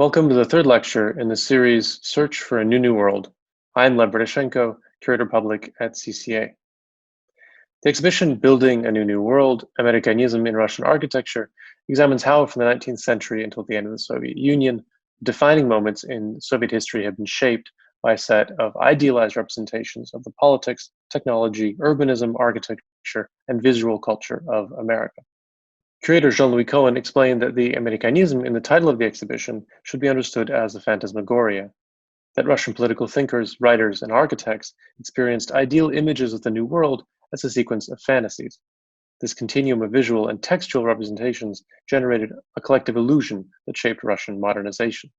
Welcome to the third lecture in the series Search for a New World. I'm Lev Berdyshenko, Curator Public at CCA. The exhibition Building a New World, Americanism in Russian Architecture examines how from the 19th century until the end of the Soviet Union, defining moments in Soviet history have been shaped by a set of idealized representations of the politics, technology, urbanism, architecture, and visual culture of America. Curator Jean-Louis Cohen explained that the Americanism in the title of the exhibition should be understood as a phantasmagoria, that Russian political thinkers, writers, and architects experienced ideal images of the New World as a sequence of fantasies. This continuum of visual and textual representations generated a collective illusion that shaped Russian modernization.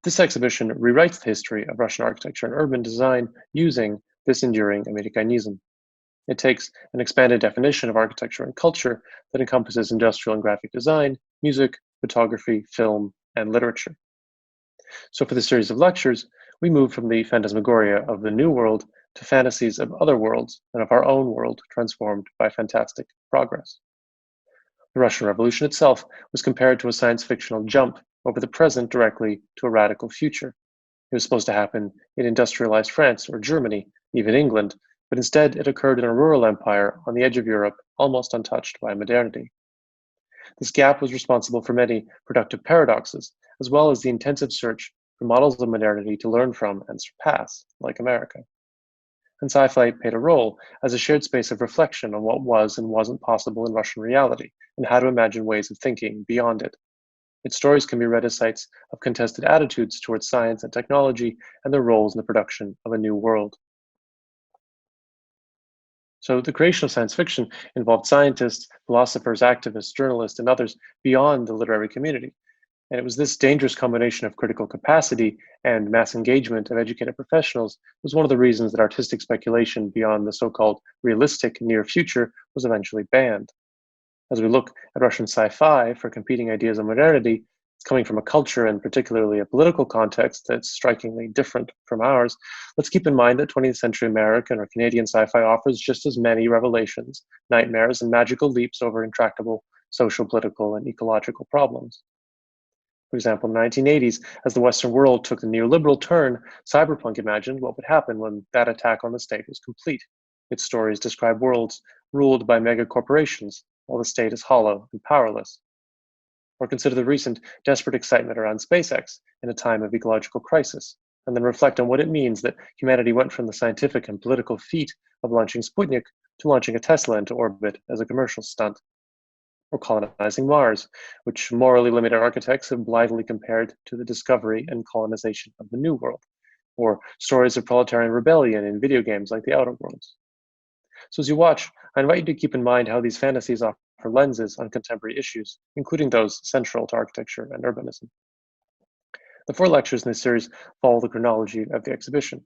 This exhibition rewrites the history of Russian architecture and urban design using this enduring Americanism. It takes an expanded definition of architecture and culture that encompasses industrial and graphic design, music, photography, film, and literature. So for this series of lectures, we move from the phantasmagoria of the New World to fantasies of other worlds and of our own world transformed by fantastic progress. The Russian Revolution itself was compared to a science fictional jump over the present directly to a radical future. It was supposed to happen in industrialized France or Germany, even England, but instead it occurred in a rural empire on the edge of Europe, almost untouched by modernity. This gap was responsible for many productive paradoxes, as well as the intensive search for models of modernity to learn from and surpass, like America. And Sci-Fi played a role as a shared space of reflection on what was and wasn't possible in Russian reality, and how to imagine ways of thinking beyond it. Its stories can be read as sites of contested attitudes towards science and technology and their roles in the production of a new world. So the creation of science fiction involved scientists, philosophers, activists, journalists, and others beyond the literary community. And it was this dangerous combination of critical capacity and mass engagement of educated professionals was one of the reasons that artistic speculation beyond the so-called realistic near future was eventually banned. As we look at Russian sci-fi for competing ideas of modernity, it's coming from a culture and particularly a political context that's strikingly different from ours. Let's keep in mind that 20th century American or Canadian sci-fi offers just as many revelations, nightmares, and magical leaps over intractable social, political, and ecological problems. For example, in the 1980s, as the Western world took the neoliberal turn, cyberpunk imagined what would happen when that attack on the state was complete. Its stories describe worlds ruled by mega corporations, while the state is hollow and powerless. Or consider the recent desperate excitement around SpaceX in a time of ecological crisis, and then reflect on what it means that humanity went from the scientific and political feat of launching Sputnik to launching a Tesla into orbit as a commercial stunt. Or colonizing Mars, which morally limited architects have blithely compared to the discovery and colonization of the New World. Or stories of proletarian rebellion in video games like The Outer Worlds. So as you watch, I invite you to keep in mind how these fantasies offer lenses on contemporary issues, including those central to architecture and urbanism. The 4 lectures in this series follow the chronology of the exhibition.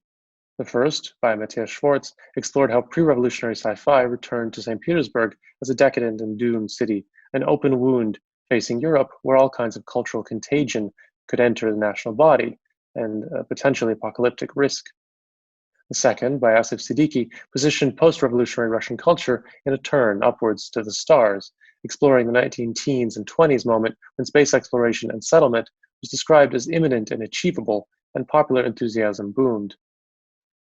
The first, by Matthias Schwartz, explored how pre-revolutionary sci-fi returned to St. Petersburg as a decadent and doomed city, an open wound facing Europe where all kinds of cultural contagion could enter the national body and a potentially apocalyptic risk. The second, by Asif Siddiqui, positioned post-revolutionary Russian culture in a turn upwards to the stars, exploring the 19-teens and 20s moment when space exploration and settlement was described as imminent and achievable, and popular enthusiasm boomed.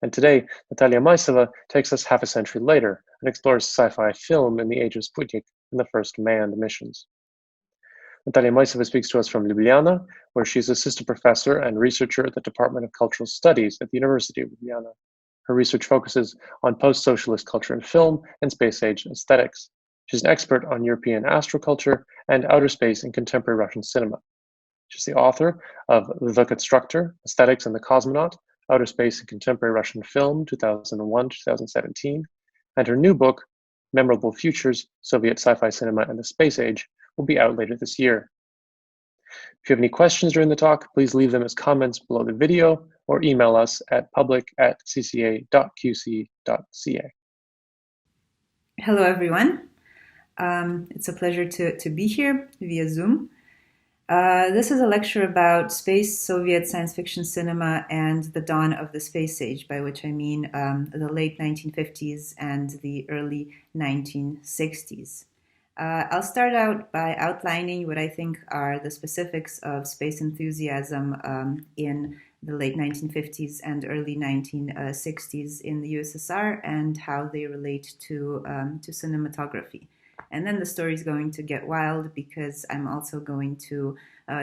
And today, Natalija Majsova takes us half a century later and explores sci-fi film in the age of Sputnik and the first manned missions. Natalija Majsova speaks to us from Ljubljana, where she's assistant professor and researcher at the Department of Cultural Studies at the University of Ljubljana. Her research focuses on post-socialist culture in film and space-age aesthetics. She's an expert on European astroculture and outer space in contemporary Russian cinema. She's the author of The Constructor, Aesthetics and the Cosmonaut, Outer Space in Contemporary Russian Film, 2001-2017, and her new book, Memorable Futures, Soviet Sci-Fi Cinema and the Space Age, will be out later this year. If you have any questions during the talk, please leave them as comments below the video or email us at public@cca.qc.ca. Hello, everyone. It's a pleasure to be here via Zoom. This is a lecture about space, Soviet science fiction cinema, and the dawn of the space age, by which I mean the late 1950s and the early 1960s. I'll start out by outlining what I think are the specifics of space enthusiasm in the late 1950s and early 1960s in the USSR and how they relate to cinematography. And then the story is going to get wild because I'm also going to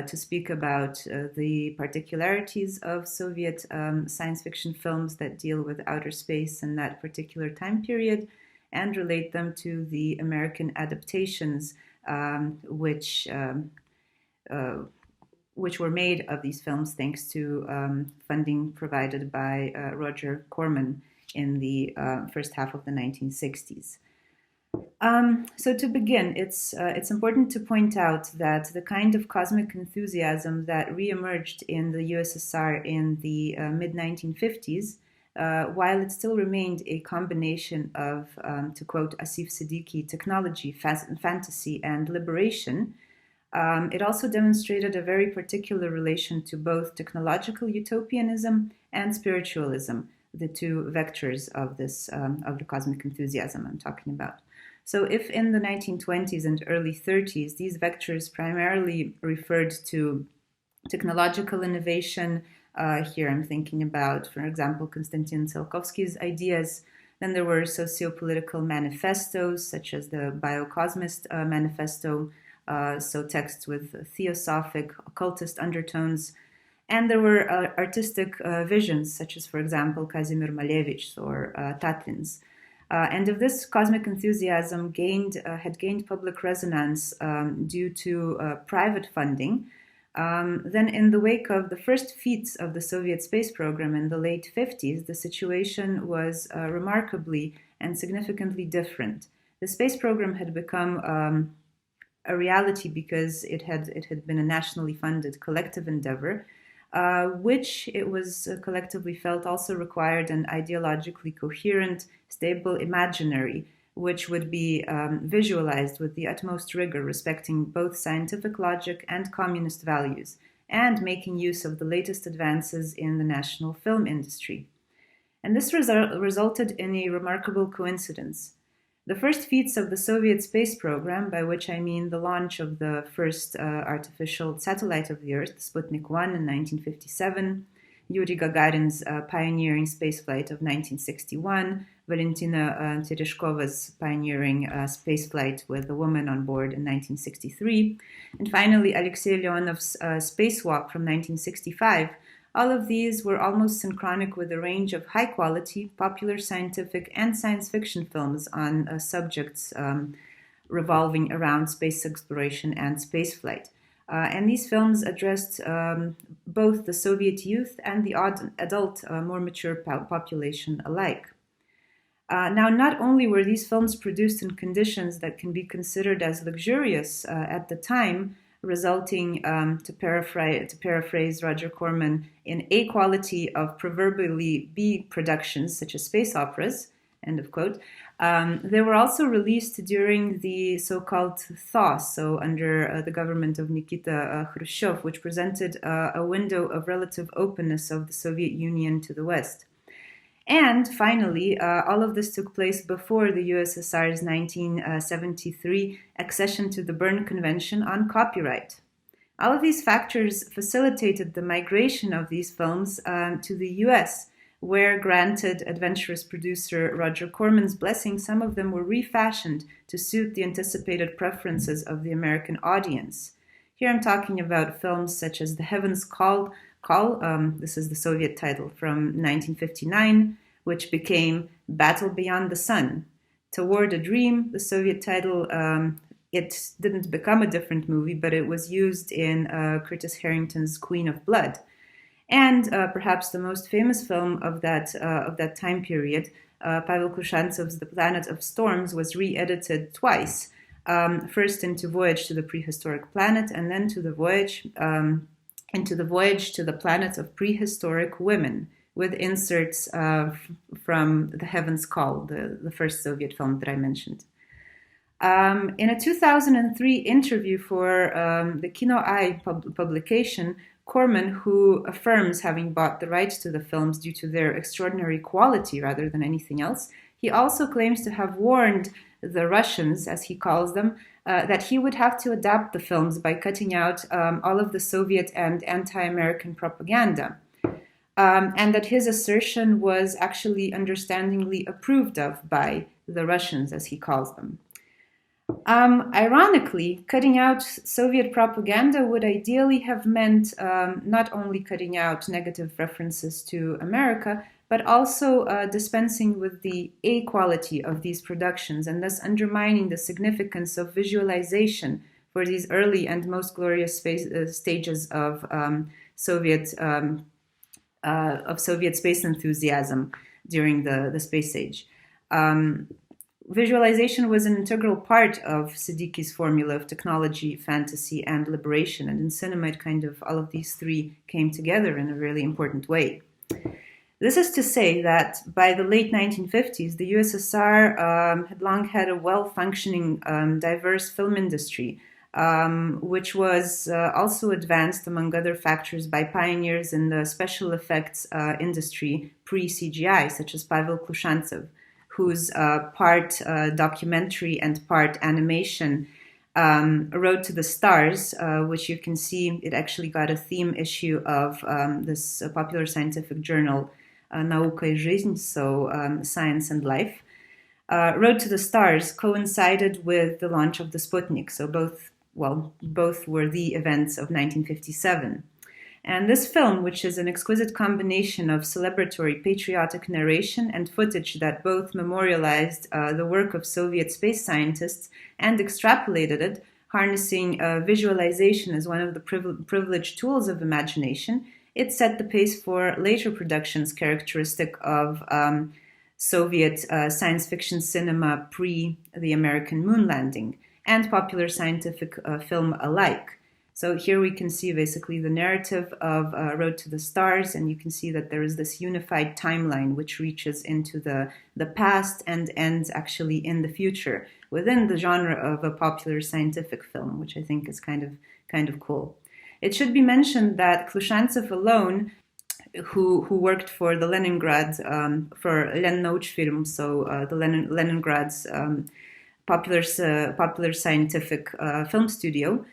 speak about the particularities of Soviet science fiction films that deal with outer space in that particular time period, and relate them to the American adaptations, which were made of these films thanks to funding provided by Roger Corman in the first half of the 1960s. So to begin, it's important to point out that the kind of cosmic enthusiasm that reemerged in the USSR in the mid-1950s, while it still remained a combination of, to quote Asif Siddiqui, technology, fantasy, and liberation, it also demonstrated a very particular relation to both technological utopianism and spiritualism, the two vectors of this of the cosmic enthusiasm I'm talking about. So if in the 1920s and early 30s, these vectors primarily referred to technological innovation, here I'm thinking about, for example, Konstantin Tsiolkovsky's ideas. Then there were socio-political manifestos, such as the Biocosmist Manifesto, so texts with theosophic, occultist undertones. And there were artistic visions, such as, for example, Kazimir Malevich's or Tatlin's. And if this cosmic enthusiasm had gained public resonance due to private funding, then in the wake of the first feats of the Soviet space program in the late 50s, the situation was remarkably and significantly different. The space program had become a reality because it had been a nationally funded collective endeavor, which it was collectively felt also required an ideologically coherent, stable imaginary, which would be visualized with the utmost rigor, respecting both scientific logic and communist values, and making use of the latest advances in the national film industry. And this resulted in a remarkable coincidence. The first feats of the Soviet space program, by which I mean the launch of the first artificial satellite of the Earth, Sputnik 1 in 1957, Yuri Gagarin's pioneering spaceflight of 1961, Valentina Tereshkova's pioneering spaceflight with a woman on board in 1963, and finally Alexei Leonov's spacewalk from 1965. All of these were almost synchronic with a range of high-quality, popular scientific and science fiction films on subjects revolving around space exploration and spaceflight. And these films addressed both the Soviet youth and the adult, more mature population alike. Now, not only were these films produced in conditions that can be considered as luxurious at the time, resulting, to paraphrase Roger Corman, in a quality of proverbially B productions, such as space operas, end of quote. They were also released during the so-called thaw, so under the government of Nikita Khrushchev, which presented a window of relative openness of the Soviet Union to the West. And finally, all of this took place before the USSR's 1973 accession to the Berne Convention on Copyright. All of these factors facilitated the migration of these films to the US, where, granted adventurous producer Roger Corman's blessing, some of them were refashioned to suit the anticipated preferences of the American audience. Here I'm talking about films such as The Heaven's Call, this is the Soviet title, from 1959, which became Battle Beyond the Sun. Toward a Dream, the Soviet title, it didn't become a different movie, but it was used in Curtis Harrington's Queen of Blood. And perhaps the most famous film of that time period, Pavel Kushantsev's The Planet of Storms, was re-edited twice, first into Voyage to the Prehistoric Planet, and then to the Voyage to the Planet of Prehistoric Women, with inserts from The Heaven's Call, the first Soviet film that I mentioned. In a 2003 interview for the Kino Eye publication, Corman, who affirms having bought the rights to the films due to their extraordinary quality rather than anything else, he also claims to have warned the Russians, as he calls them, that he would have to adapt the films by cutting out all of the Soviet and anti-American propaganda. And that his assertion was actually understandingly approved of by the Russians, as he calls them. Ironically, cutting out Soviet propaganda would ideally have meant not only cutting out negative references to America, but also dispensing with the A quality of these productions and thus undermining the significance of visualization for these early and most glorious stages of Soviet space enthusiasm during the space age. Visualization was an integral part of Siddiqui's formula of technology, fantasy, and liberation, and in cinema, all of these three came together in a really important way. This is to say that by the late 1950s, the USSR had long had a well-functioning, diverse film industry, which was also advanced, among other factors, by pioneers in the special effects industry pre-CGI, such as Pavel Klushantsev, whose part documentary and part animation Road to the Stars, which you can see, it actually got a theme issue of this popular scientific journal, Nauka и Жизнь, so Science and Life. Road to the Stars coincided with the launch of the Sputnik, so both were the events of 1957. And this film, which is an exquisite combination of celebratory patriotic narration and footage that both memorialized the work of Soviet space scientists and extrapolated it, harnessing visualization as one of the privileged tools of imagination, it set the pace for later productions characteristic of Soviet science fiction cinema pre the American moon landing and popular scientific film alike. So here we can see basically the narrative of Road to the Stars, and you can see that there is this unified timeline which reaches into the past and ends actually in the future within the genre of a popular scientific film, which I think is kind of cool. It should be mentioned that Klushantsev alone, who worked for the Leningrad, for Lennouchfilm, so the Leningrad's popular scientific film studio,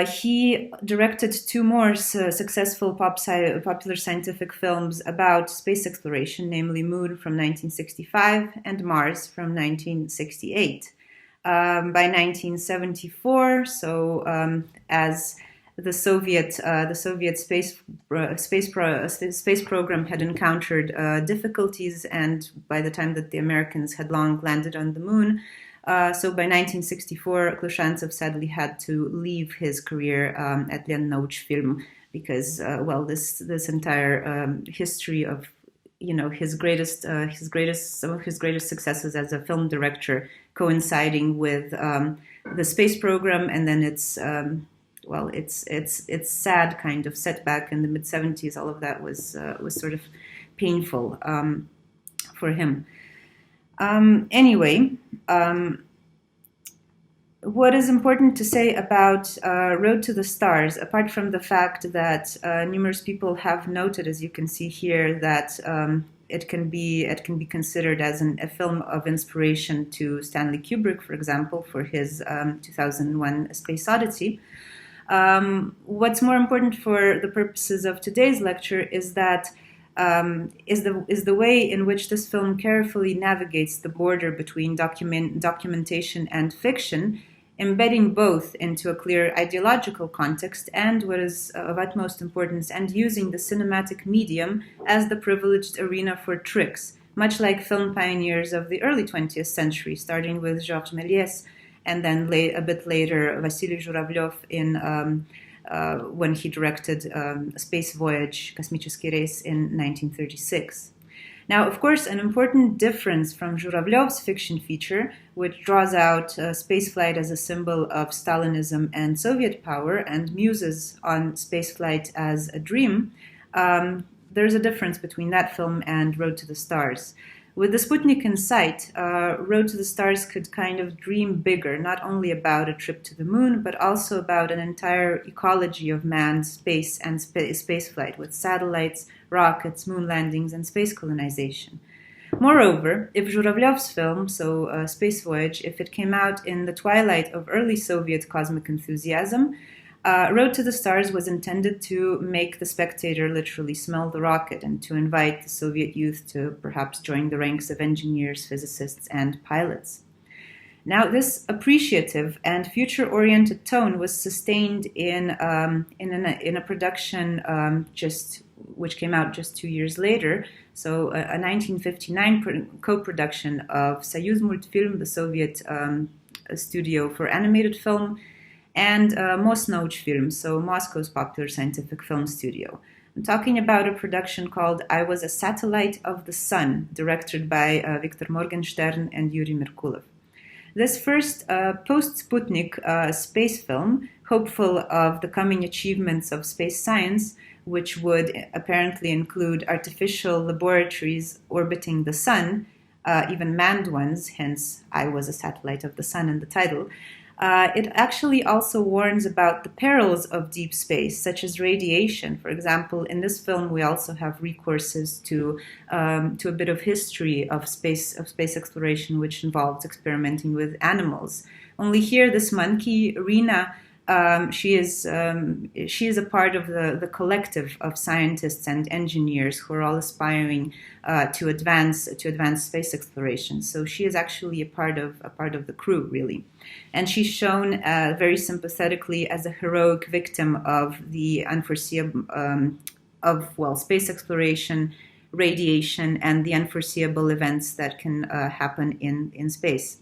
he directed two more successful popular scientific films about space exploration, namely Moon from 1965 and Mars from 1968. By 1974, so as the Soviet space program had encountered difficulties, and by the time that the Americans had long landed on the moon, so by 1964, Klushantsev sadly had to leave his career at Lennouchfilm because, this entire history of, some of his greatest successes as a film director coinciding with the space program, and then its sad kind of setback in the mid-70s. All of that was sort of painful for him. What is important to say about Road to the Stars, apart from the fact that numerous people have noted, as you can see here, that it can be considered as a film of inspiration to Stanley Kubrick, for example, for his 2001: A Space Odyssey. What's more important for the purposes of today's lecture is that is the way in which this film carefully navigates the border between documentation and fiction, embedding both into a clear ideological context and, what is of utmost importance, and using the cinematic medium as the privileged arena for tricks, much like film pioneers of the early 20th century, starting with Georges Méliès and then a bit later Vasily Zhuravlev when he directed Space Voyage, Космический рейс in 1936. Now, of course, an important difference from Zhuravlev's fiction feature, which draws out spaceflight as a symbol of Stalinism and Soviet power and muses on spaceflight as a dream, there's a difference between that film and Road to the Stars. With the Sputnik in sight, Road to the Stars could kind of dream bigger, not only about a trip to the moon, but also about an entire ecology of manned space and spaceflight with satellites, rockets, moon landings, and space colonization. Moreover, if Zhuravlyov's film, so Space Voyage, if it came out in the twilight of early Soviet cosmic enthusiasm, Road to the Stars was intended to make the spectator literally smell the rocket and to invite the Soviet youth to perhaps join the ranks of engineers, physicists, and pilots. Now, this appreciative and future-oriented tone was sustained in a production which came out just 2 years later. So, a 1959 co-production of Soyuz Multfilm, the Soviet studio for animated film, and Mosnautfilm, so Moscow's popular scientific film studio. I'm talking about a production called I Was a Satellite of the Sun, directed by Viktor Morgenstern and Yuri Merkulov. This first post-Sputnik space film, hopeful of the coming achievements of space science, which would apparently include artificial laboratories orbiting the sun, even manned ones, hence I Was a Satellite of the Sun in the title, it actually also warns about the perils of deep space, such as radiation. For example, in this film, we also have recourses to a bit of history of space exploration, which involves experimenting with animals. Only here, this monkey, Rena, she is a part of the collective of scientists and engineers who are all aspiring to advance space exploration. So she is actually a part of the crew, really, and she's shown very sympathetically as a heroic victim of the unforeseeable space exploration, radiation, and the unforeseeable events that can happen in space.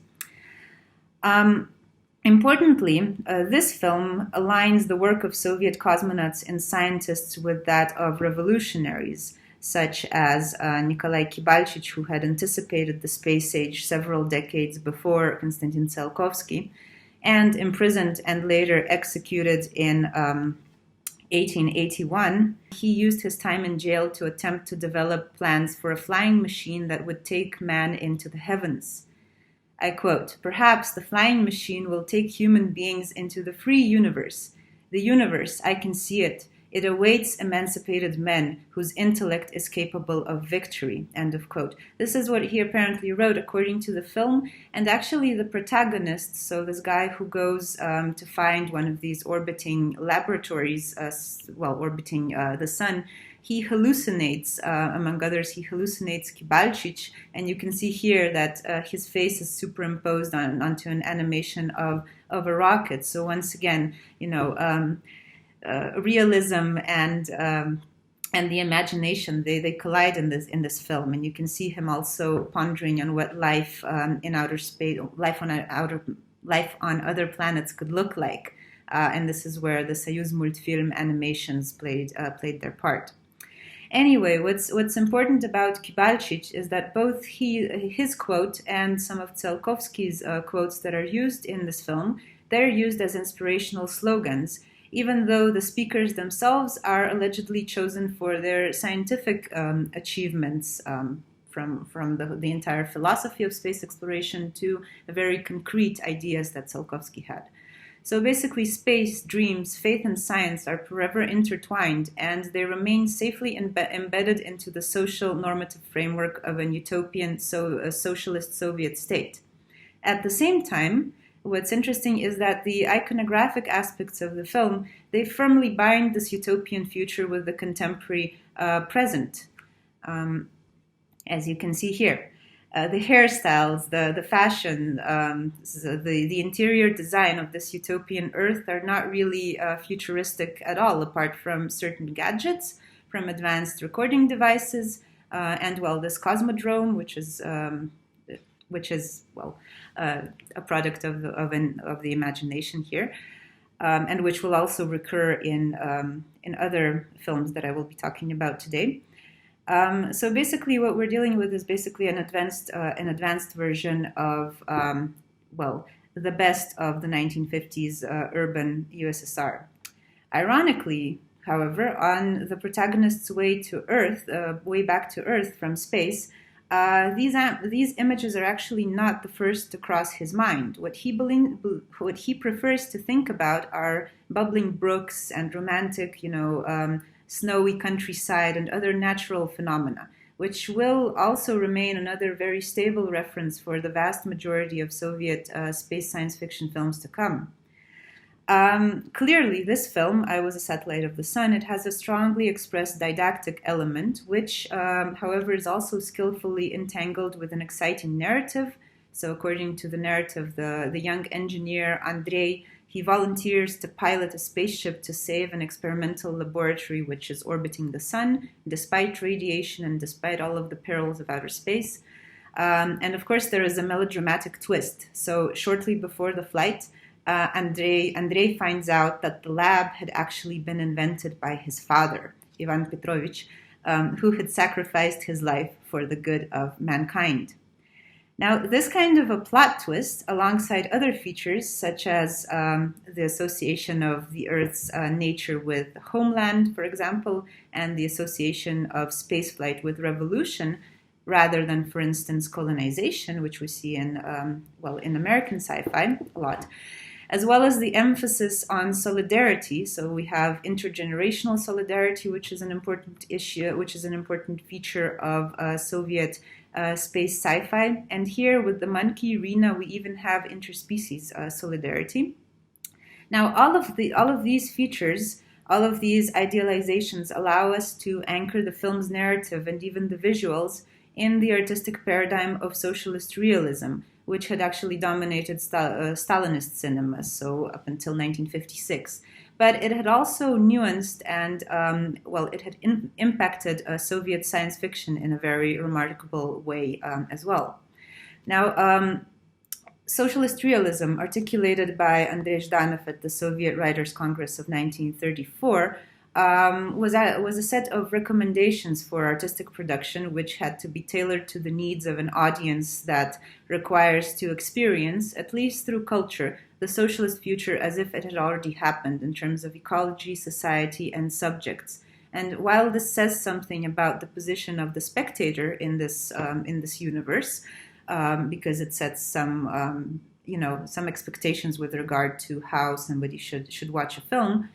Importantly, this film aligns the work of Soviet cosmonauts and scientists with that of revolutionaries, such as Nikolai Kibalchich, who had anticipated the space age several decades before Konstantin Tsiolkovsky, and imprisoned and later executed in 1881. He used his time in jail to attempt to develop plans for a flying machine that would take man into the heavens. I quote, "Perhaps the flying machine will take human beings into the free universe. The universe, I can see it. It awaits emancipated men whose intellect is capable of victory." End of quote. This is what he apparently wrote according to the film. And actually the protagonist, so this guy who goes to find one of these orbiting laboratories, orbiting the sun, he hallucinates, among others, he hallucinates Kibalchich, and you can see here that his face is superimposed onto an animation of a rocket. So once again, realism and the imagination they collide in this film, and you can see him also pondering on what life in outer space, life on other planets could look like, and this is where the Soyuz Multfilm animations played their part. Anyway, what's important about Kibalchich is that both his quote and some of Tsiolkovsky's quotes that are used in this film, they're used as inspirational slogans, even though the speakers themselves are allegedly chosen for their scientific achievements, from the entire philosophy of space exploration to the very concrete ideas that Tsiolkovsky had. So basically, space, dreams, faith, and science are forever intertwined, and they remain safely embedded into the social normative framework of an utopian socialist Soviet state. At the same time, what's interesting is that the iconographic aspects of the film, they firmly bind this utopian future with the contemporary present, as you can see here. The hairstyles, the fashion, the interior design of this utopian Earth are not really futuristic at all, apart from certain gadgets, from advanced recording devices, and this cosmodrome, which is a product of the imagination here, and which will also recur in other films that I will be talking about today. So basically, what we're dealing with is basically an advanced version of the best of the 1950s urban USSR. Ironically, however, on the protagonist's way to Earth, way back to Earth from space, these images are actually not the first to cross his mind. What he prefers to think about are bubbling brooks and romantic, snowy countryside and other natural phenomena. which will also remain another very stable reference for the vast majority of Soviet space science fiction films to come. Clearly, this film, I Was a Satellite of the Sun, it has a strongly expressed didactic element, which, however, is also skillfully entangled with an exciting narrative. So according to the narrative, the young engineer, Andrei, he volunteers to pilot a spaceship to save an experimental laboratory which is orbiting the sun, despite radiation and despite all of the perils of outer space. And of course, there is a melodramatic twist. So shortly before the flight, Andrei finds out that the lab had actually been invented by his father, Ivan Petrovich, who had sacrificed his life for the good of mankind. Now, this kind of a plot twist, alongside other features such as the association of the Earth's nature with homeland, for example, and the association of spaceflight with revolution, rather than, for instance, colonization, which we see in American sci-fi a lot, as well as the emphasis on solidarity. So we have intergenerational solidarity, which is an important issue, which is an important feature of Soviet space sci-fi. And here with the monkey, Rena, we even have interspecies solidarity. Now, all of these features, all of these idealizations allow us to anchor the film's narrative and even the visuals in the artistic paradigm of socialist realism, which had actually dominated Stalinist cinema, so up until 1956. But it had also nuanced and, it had impacted Soviet science fiction in a very remarkable way as well. Now, socialist realism, articulated by Andrei Zhdanov at the Soviet Writers' Congress of 1934, was a set of recommendations for artistic production which had to be tailored to the needs of an audience that requires to experience, at least through culture, the socialist future as if it had already happened in terms of ecology, society, and subjects. And while this says something about the position of the spectator in this universe, because it sets some expectations with regard to how somebody should watch a film,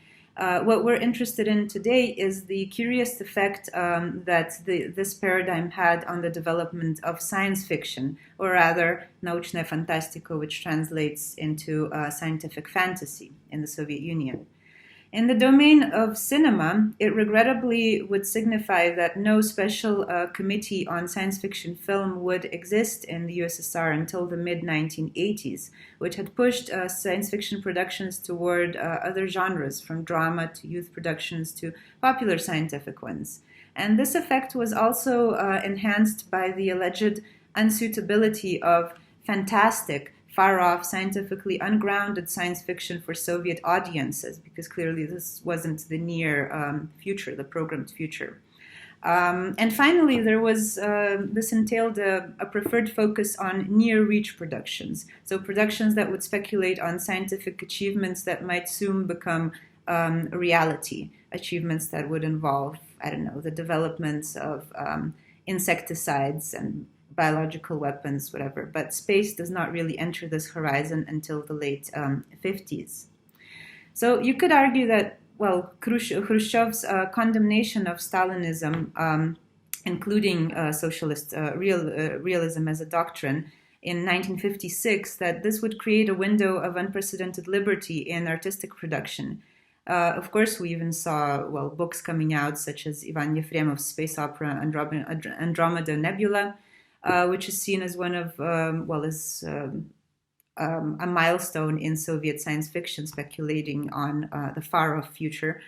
what we're interested in today is the curious effect that this paradigm had on the development of science fiction, or rather, naучная фантастика, which translates into scientific fantasy in the Soviet Union. In the domain of cinema, it regrettably would signify that no special committee on science fiction film would exist in the USSR until the mid-1980s, which had pushed science fiction productions toward other genres, from drama to youth productions to popular scientific ones. And this effect was also enhanced by the alleged unsuitability of fantastic, far-off, scientifically ungrounded science fiction for Soviet audiences, because clearly this wasn't the near future, the programmed future. And finally, this entailed a preferred focus on near-reach productions, so productions that would speculate on scientific achievements that might soon become reality, achievements that would involve, the developments of insecticides and biological weapons, whatever. But space does not really enter this horizon until the late 50s. So you could argue that, Khrushchev's condemnation of Stalinism, including socialist realism as a doctrine, in 1956, that this would create a window of unprecedented liberty in artistic production. Of course, we even saw, books coming out such as Ivan Yefremov's space opera Andromeda Nebula, which is seen as one of, a milestone in Soviet science fiction, speculating on the far-off future.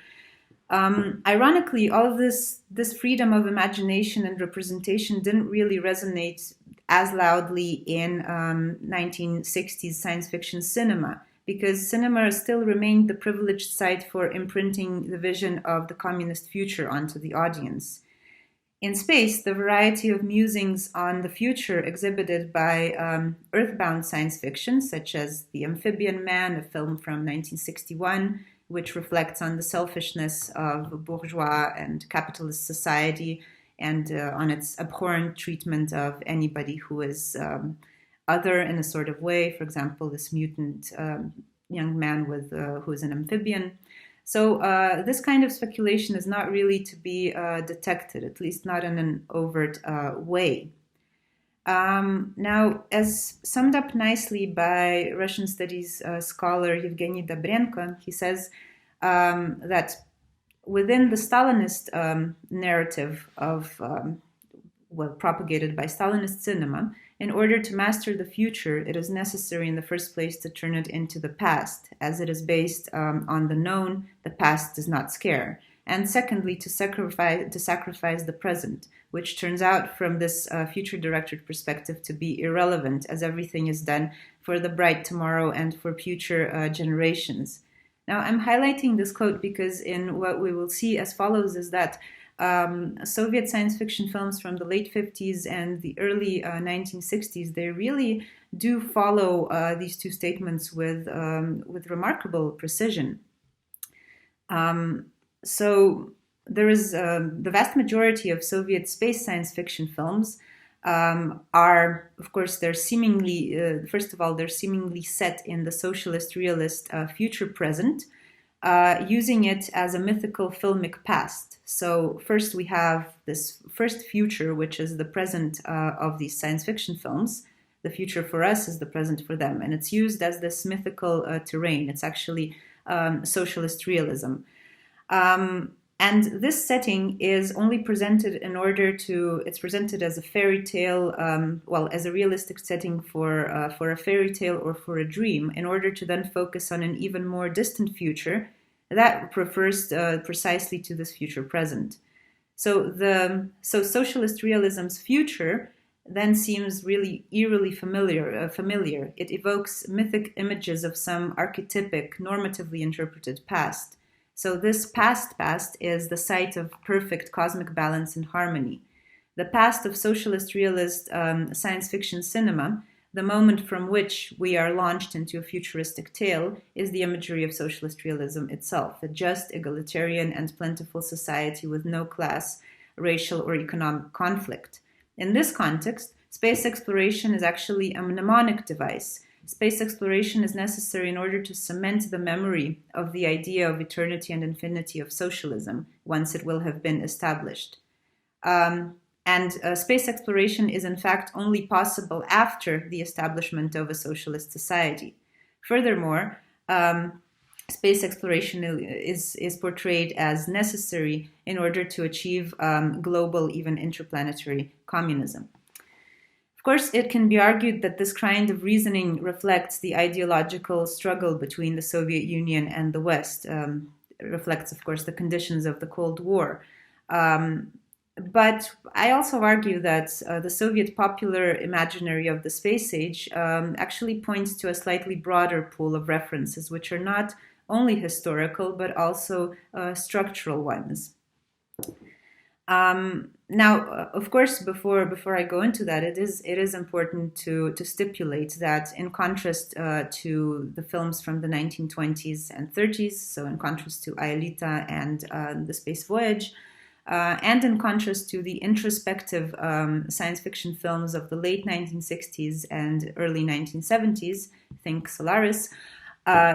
Ironically, all of this freedom of imagination and representation didn't really resonate as loudly in 1960s science fiction cinema, because cinema still remained the privileged site for imprinting the vision of the communist future onto the audience. In space, the variety of musings on the future exhibited by earthbound science fiction, such as The Amphibian Man, a film from 1961, which reflects on the selfishness of bourgeois and capitalist society and on its abhorrent treatment of anybody who is other in a sort of way. For example, this mutant young man who is an amphibian. So this kind of speculation is not really to be detected, at least not in an overt way. Now, as summed up nicely by Russian studies scholar Yevgeny Dobrenko, he says that within the Stalinist narrative of, propagated by Stalinist cinema, in order to master the future, it is necessary in the first place to turn it into the past. As it is based on the known, the past does not scare. And secondly, to sacrifice the present, which turns out from this future-directed perspective to be irrelevant, as everything is done for the bright tomorrow and for future generations. Now, I'm highlighting this quote because in what we will see as follows is that Soviet science fiction films from the late 50s and the early 1960s, they really do follow these two statements with remarkable precision. So there is the vast majority of Soviet space science fiction films are, of course, they're seemingly, first of all, they're seemingly set in the socialist realist future present, using it as a mythical filmic past. So first we have this first future, which is the present of these science fiction films. The future for us is the present for them. And it's used as this mythical terrain. It's actually socialist realism. And this setting is only presented it's presented as a fairy tale, as a realistic setting for a fairy tale or for a dream, in order to then focus on an even more distant future that refers precisely to this future present. So socialist realism's future then seems really eerily familiar. It evokes mythic images of some archetypic, normatively interpreted past. So this past is the site of perfect cosmic balance and harmony. The past of socialist realist science fiction cinema, the moment from which we are launched into a futuristic tale, is the imagery of socialist realism itself, a just, egalitarian, and plentiful society with no class, racial, or economic conflict. In this context, space exploration is actually a mnemonic device. Space exploration is necessary in order to cement the memory of the idea of eternity and infinity of socialism once it will have been established. And space exploration is in fact only possible after the establishment of a socialist society. Furthermore, space exploration is portrayed as necessary in order to achieve global, even interplanetary communism. Of course, it can be argued that this kind of reasoning reflects the ideological struggle between the Soviet Union and the West. It reflects, of course, the conditions of the Cold War. But I also argue that the Soviet popular imaginary of the space age actually points to a slightly broader pool of references, which are not only historical, but also structural ones. Now, of course, before I go into that, it is important to stipulate that in contrast to the films from the 1920s and 30s, so in contrast to Aelita and The Space Voyage, and in contrast to the introspective science fiction films of the late 1960s and early 1970s, think Solaris,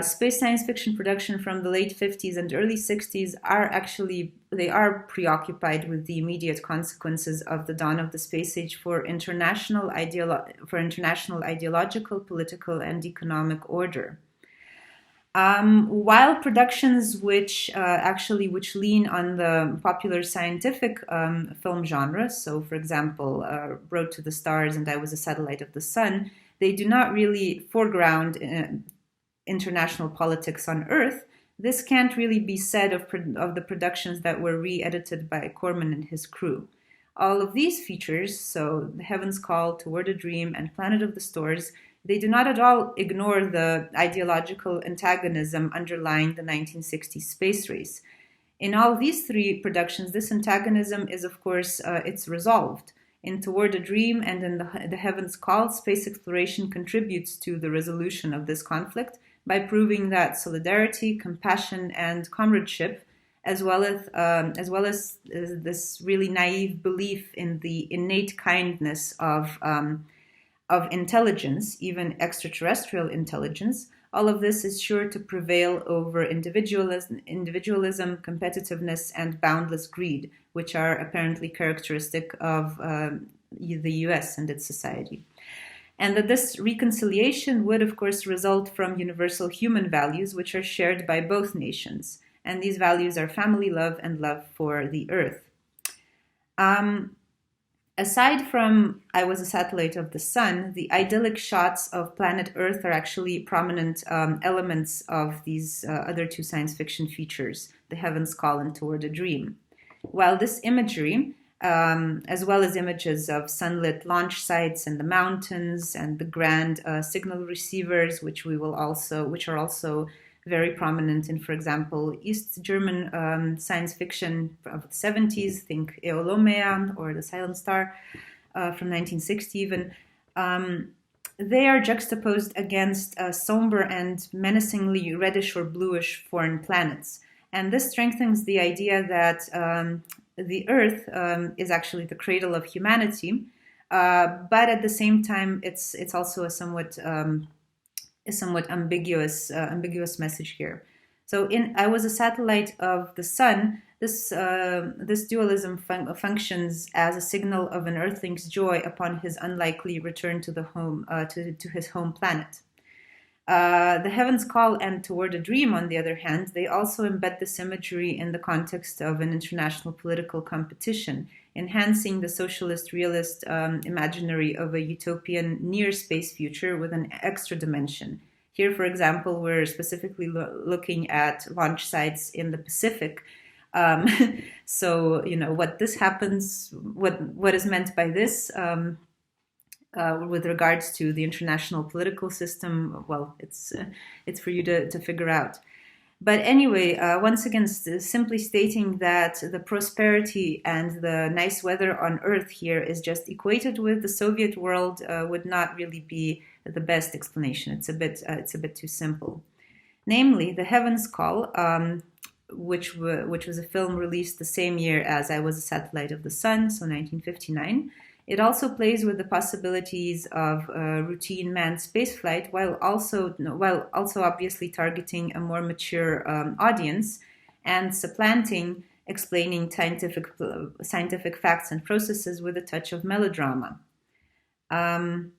space science fiction production from the late 50s and early 60s are preoccupied with the immediate consequences of the dawn of the space age for international ideological, political, and economic order. While productions which lean on the popular scientific film genre, so for example, Road to the Stars and I Was a Satellite of the Sun, they do not really foreground international politics on Earth. This can't really be said of the productions that were re-edited by Corman and his crew. All of these features, so The Heaven's Call, Toward a Dream, and Planet of the Stars, they do not at all ignore the ideological antagonism underlying the 1960s space race. In all these three productions, this antagonism is, of course, it's resolved. In Toward a Dream and in the Heaven's Call, space exploration contributes to the resolution of this conflict by proving that solidarity, compassion, and comradeship, as well as this really naive belief in the innate kindness of intelligence, even extraterrestrial intelligence, all of this is sure to prevail over individualism, competitiveness, and boundless greed, which are apparently characteristic of the US and its society. And that this reconciliation would, of course, result from universal human values, which are shared by both nations. And these values are family love and love for the earth. Aside from I Was a Satellite of the Sun, the idyllic shots of planet Earth are actually prominent elements of these other two science fiction features, The Heaven's Call and Toward a Dream. While this imagery, as well as images of sunlit launch sites and the mountains and the grand signal receivers, which are also very prominent in, for example, East German science fiction of the 70s, think Eolomea or The Silent Star from 1960 even. They are juxtaposed against somber and menacingly reddish or bluish foreign planets. And this strengthens the idea that the Earth is actually the cradle of humanity, but at the same time, it's also a somewhat ambiguous message here. So in I Was a Satellite of the Sun, this dualism functions as a signal of an Earthling's joy upon his unlikely return to the home to his home planet. The Heaven's Call and Toward a Dream, on the other hand, they also embed this imagery in the context of an international political competition, enhancing the socialist realist imaginary of a utopian near space future with an extra dimension. Here, for example, we're specifically looking at launch sites in the Pacific. So, what this happens, what is meant by this, with regards to the international political system, well, it's for you to figure out. But anyway, once again, simply stating that the prosperity and the nice weather on Earth here is just equated with the Soviet world would not really be the best explanation. It's a bit too simple. Namely, The Heaven's Call, which was a film released the same year as I Was a Satellite of the Sun, so 1959. It also plays with the possibilities of routine manned spaceflight, while also obviously targeting a more mature audience and supplanting explaining scientific facts and processes with a touch of melodrama. The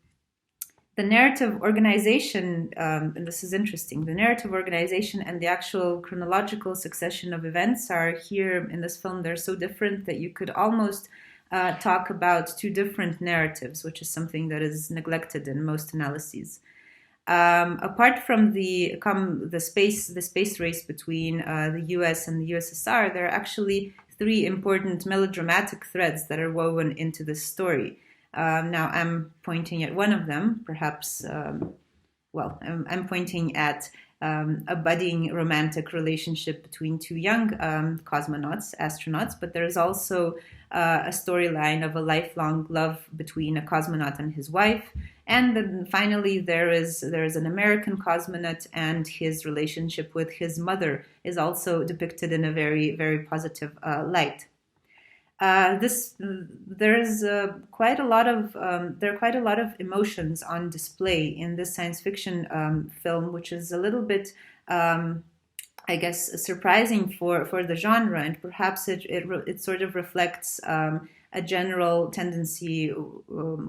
narrative organization, and this is interesting, the narrative organization and the actual chronological succession of events are here in this film, they're so different that you could almost talk about two different narratives, which is something that is neglected in most analyses. Apart from the space race between the US and the USSR, there are actually three important melodramatic threads that are woven into this story. Now I'm pointing at one of them, perhaps, I'm pointing at a budding romantic relationship between two young astronauts, but there's also a storyline of a lifelong love between a cosmonaut and his wife. And then finally, there is an American cosmonaut, and his relationship with his mother is also depicted in a very, very positive light. There are quite a lot of emotions on display in this science fiction film, which is a little bit, I guess, surprising for the genre, and perhaps it sort of reflects a general tendency,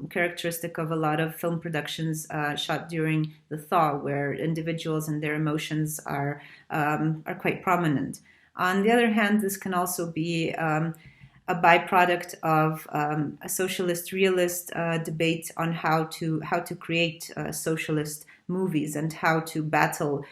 characteristic of a lot of film productions shot during the thaw, where individuals and their emotions are quite prominent. On the other hand, this can also be a byproduct of a socialist realist debate on how to create socialist movies and how to battle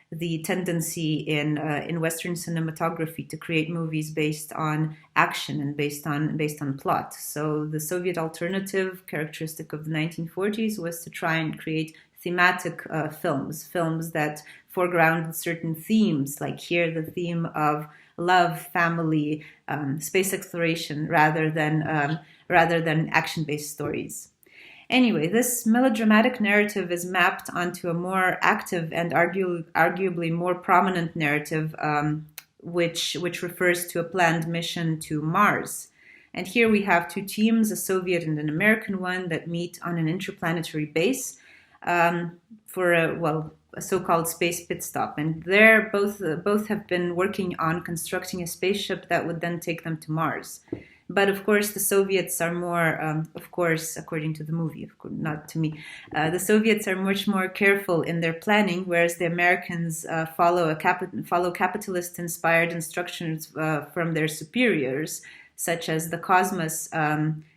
the tendency in Western cinematography to create movies based on action and based on plot. So the Soviet alternative, characteristic of the 1940s, was to try and create thematic films that foregrounded certain themes, like here the theme of love, family, space exploration, rather than action-based stories. Anyway, this melodramatic narrative is mapped onto a more active and arguably more prominent narrative, which refers to a planned mission to Mars. And here we have two teams, a Soviet and an American one, that meet on an interplanetary base. for a so-called space pit stop, and there both have been working on constructing a spaceship that would then take them to Mars. But of course, the Soviets are more, of course, according to the movie, of course, not to me, the Soviets are much more careful in their planning, whereas the Americans follow capitalist-inspired instructions from their superiors, such as the Cosmos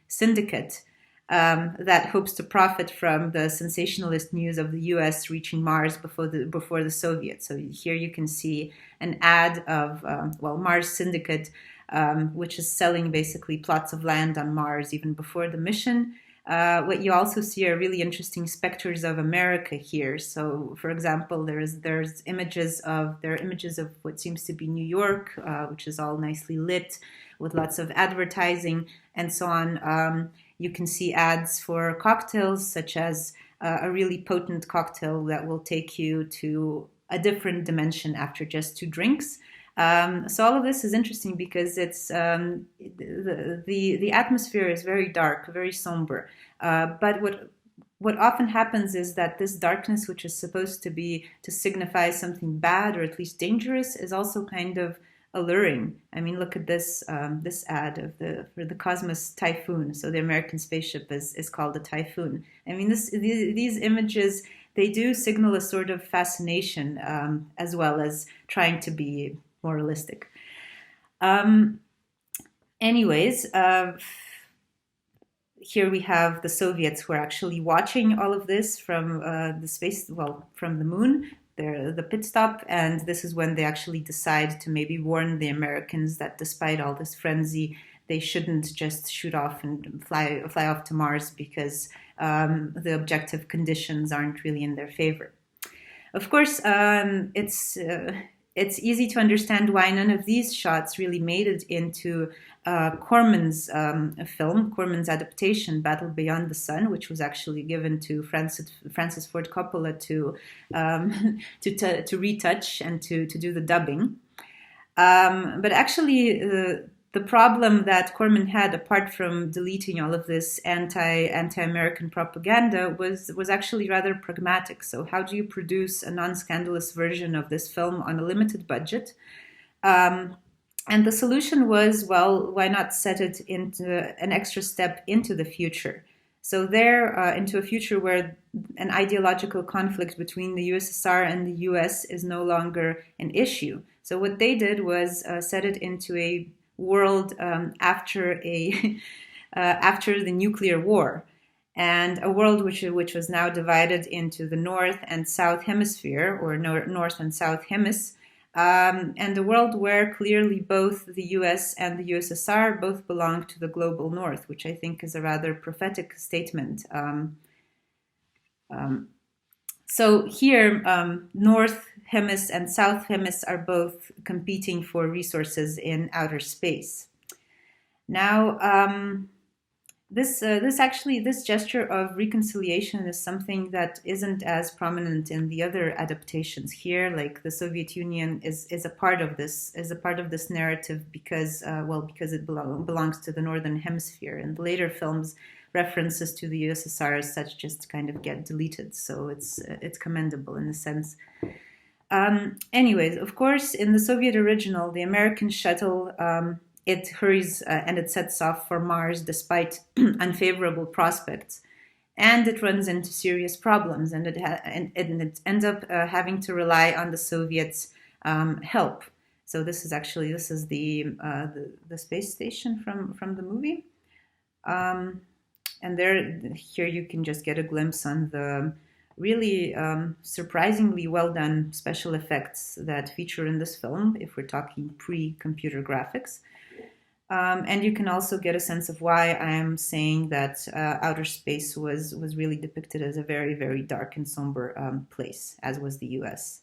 Syndicate, that hopes to profit from the sensationalist news of the U.S. reaching Mars before the Soviets. So here you can see an ad of Mars Syndicate, which is selling basically plots of land on Mars even before the mission. What you also see are really interesting specters of America here. So, for example, there's images of what seems to be New York, which is all nicely lit with lots of advertising and so on. You can see ads for cocktails, such as a really potent cocktail that will take you to a different dimension after just 2 drinks. So all of this is interesting because it's the atmosphere is very dark, very somber. But what often happens is that this darkness, which is supposed to signify something bad or at least dangerous, is also kind of alluring. I mean, look at this this ad for the Cosmos Typhoon. So the American spaceship is called a Typhoon. I mean, these images, they do signal a sort of fascination as well as trying to be moralistic. Anyways, here we have the Soviets who are actually watching all of this from from the moon, the pit stop, and this is when they actually decide to maybe warn the Americans that despite all this frenzy, they shouldn't just shoot off and fly off to Mars because the objective conditions aren't really in their favor. Of course, it's easy to understand why none of these shots really made it into Corman's film, Corman's adaptation, Battle Beyond the Sun, which was actually given to Francis Ford Coppola to retouch and to do the dubbing. But actually, the problem that Corman had, apart from deleting all of this anti-American propaganda, was actually rather pragmatic. So how do you produce a non-scandalous version of this film on a limited budget? And the solution was, well, why not set it into an extra step into the future? So into a future where an ideological conflict between the USSR and the US is no longer an issue. So what they did was set it into a world after the nuclear war, and a world which was now divided into the North and South Hemisphere, or North and South Hemis, and a world where clearly both the US and the USSR both belong to the global North, which I think is a rather prophetic statement. So here, North Hemis and South Hemis are both competing for resources in outer space. Now, this gesture of reconciliation is something that isn't as prominent in the other adaptations here. Like the Soviet Union is a part of this narrative because it belongs to the Northern Hemisphere. In the later films, references to the USSR as such just kind of get deleted. So it's commendable in a sense. Anyways, of course, in the Soviet original, the American shuttle, it hurries and it sets off for Mars despite unfavorable prospects. And it runs into serious problems, and it ends up having to rely on the Soviets' help. So this is the space station from the movie. And here you can just get a glimpse on the really surprisingly well done special effects that feature in this film, if we're talking pre-computer graphics. And you can also get a sense of why I am saying that outer space was really depicted as a very, very dark and somber place, as was the US.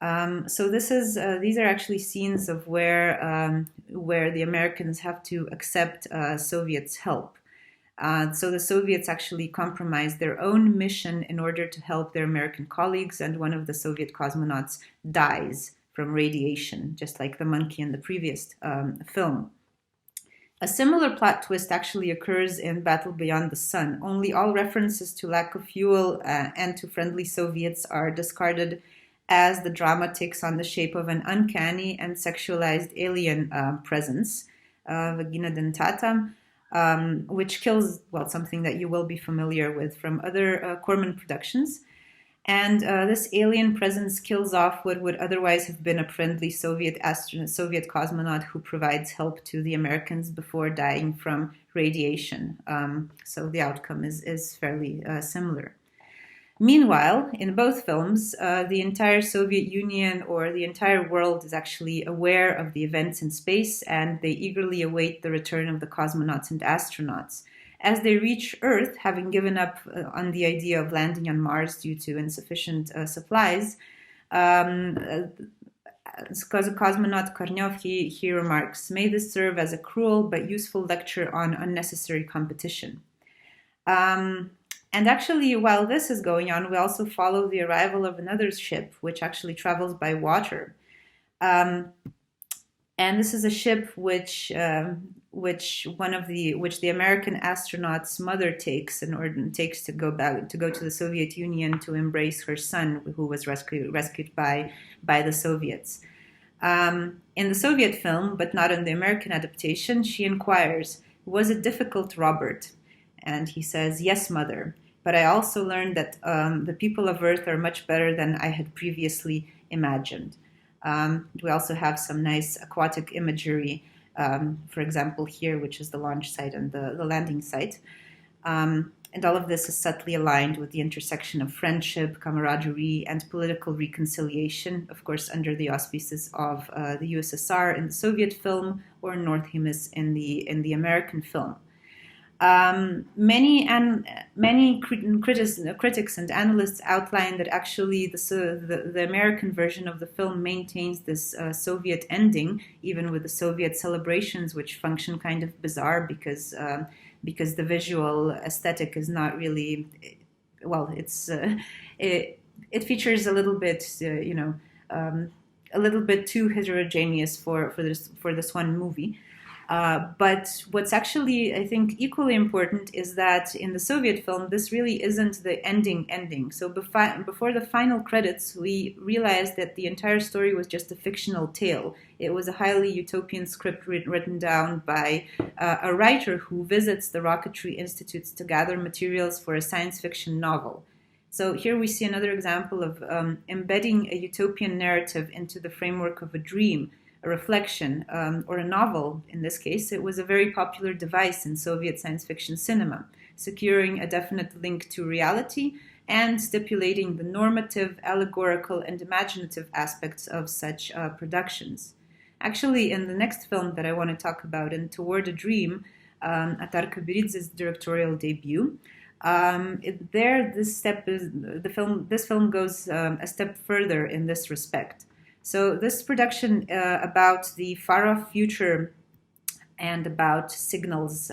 So these are actually scenes of where the Americans have to accept Soviets' help. So the Soviets actually compromised their own mission in order to help their American colleagues, and one of the Soviet cosmonauts dies from radiation, just like the monkey in the previous film. A similar plot twist actually occurs in Battle Beyond the Sun, only all references to lack of fuel and to friendly Soviets are discarded as the drama takes on the shape of an uncanny and sexualized alien presence, Vagina dentata, which kills, well, something that you will be familiar with from other Corman productions. And this alien presence kills off what would otherwise have been a friendly Soviet cosmonaut who provides help to the Americans before dying from radiation. So the outcome is fairly similar. Meanwhile, in both films, the entire Soviet Union or the entire world is actually aware of the events in space, and they eagerly await the return of the cosmonauts and astronauts. As they reach Earth, having given up on the idea of landing on Mars due to insufficient supplies, cosmonaut Kornev, he remarks, "May this serve as a cruel but useful lecture on unnecessary competition." And actually, while this is going on, we also follow the arrival of another ship, which actually travels by water. And this is a ship which the American astronaut's mother takes to go to the Soviet Union to embrace her son, who was rescued by the Soviets. In the Soviet film, but not in the American adaptation, she inquires, "Was it difficult, Robert?" And he says, "Yes, mother. But I also learned that the people of Earth are much better than I had previously imagined." We also have some nice aquatic imagery, for example, here, which is the launch site and the landing site. And all of this is subtly aligned with the intersection of friendship, camaraderie, and political reconciliation, of course, under the auspices of the USSR in the Soviet film or North Hemis in the American film. Many critics and analysts outline that actually the American version of the film maintains this Soviet ending, even with the Soviet celebrations, which function kind of bizarre because the visual aesthetic is not really, well, it features a little bit, a little bit too heterogeneous for this one movie. But what's actually, I think, equally important is that in the Soviet film, this really isn't the ending. So before the final credits, we realized that the entire story was just a fictional tale. It was a highly utopian script written down by a writer who visits the rocketry institutes to gather materials for a science fiction novel. So here we see another example of embedding a utopian narrative into the framework of a dream, a reflection, or a novel. In this case, it was a very popular device in Soviet science fiction cinema, securing a definite link to reality and stipulating the normative, allegorical, and imaginative aspects of such productions. Actually, in the next film that I want to talk about, in Toward a Dream, Atar Kabiridze's directorial debut, this film goes a step further in this respect. So this production about the far-off future and about signals,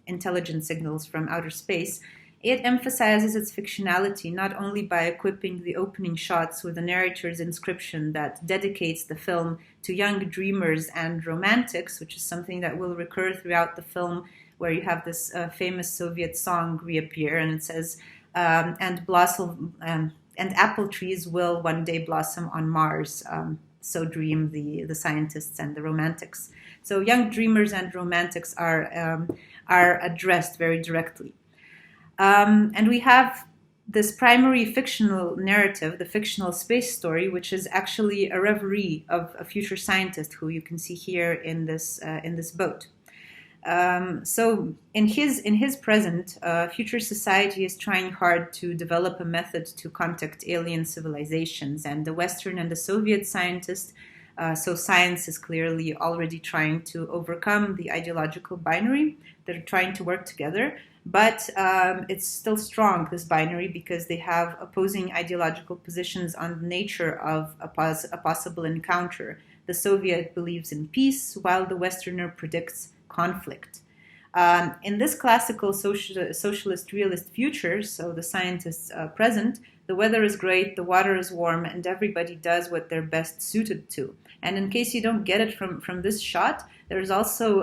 intelligent signals from outer space, it emphasizes its fictionality not only by equipping the opening shots with a narrator's inscription that dedicates the film to young dreamers and romantics, which is something that will recur throughout the film, where you have this famous Soviet song reappear, and it says, and apple trees will one day blossom on Mars. So dream the scientists and the romantics. So young dreamers and romantics are addressed very directly. And we have this primary fictional narrative, the fictional space story, which is actually a reverie of a future scientist who you can see here in this boat. So in his present, future society is trying hard to develop a method to contact alien civilizations, and the Western and the Soviet scientists, so science is clearly already trying to overcome the ideological binary. They're trying to work together, but it's still strong, this binary, because they have opposing ideological positions on the nature of a possible encounter. The Soviet believes in peace, while the Westerner predicts conflict. In this classical socialist realist future, so the scientists present, the weather is great, the water is warm, and everybody does what they're best suited to. And in case you don't get it from this shot, There's also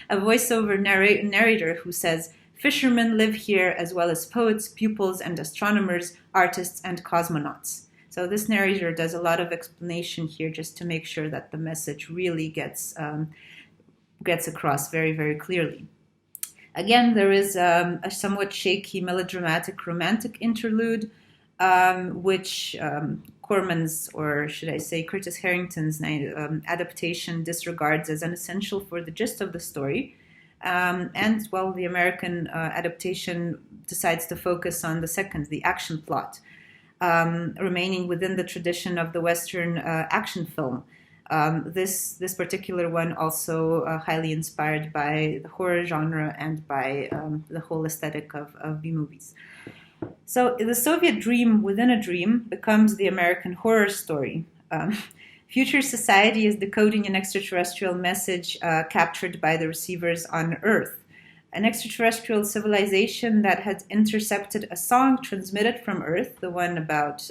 a voiceover narrator who says, "Fishermen live here as well as poets, pupils, and astronomers, artists, and cosmonauts." So this narrator does a lot of explanation here just to make sure that the message really gets across very, very clearly. Again, there is a somewhat shaky, melodramatic, romantic interlude, which Corman's, or should I say Curtis Harrington's adaptation disregards as unessential for the gist of the story. And, well, the American adaptation decides to focus on the second, the action plot, remaining within the tradition of the Western action film. This particular one also highly inspired by the horror genre and by the whole aesthetic of B-movies. So the Soviet dream within a dream becomes the American horror story. Future society is decoding an extraterrestrial message captured by the receivers on Earth. An extraterrestrial civilization that had intercepted a song transmitted from Earth, the one about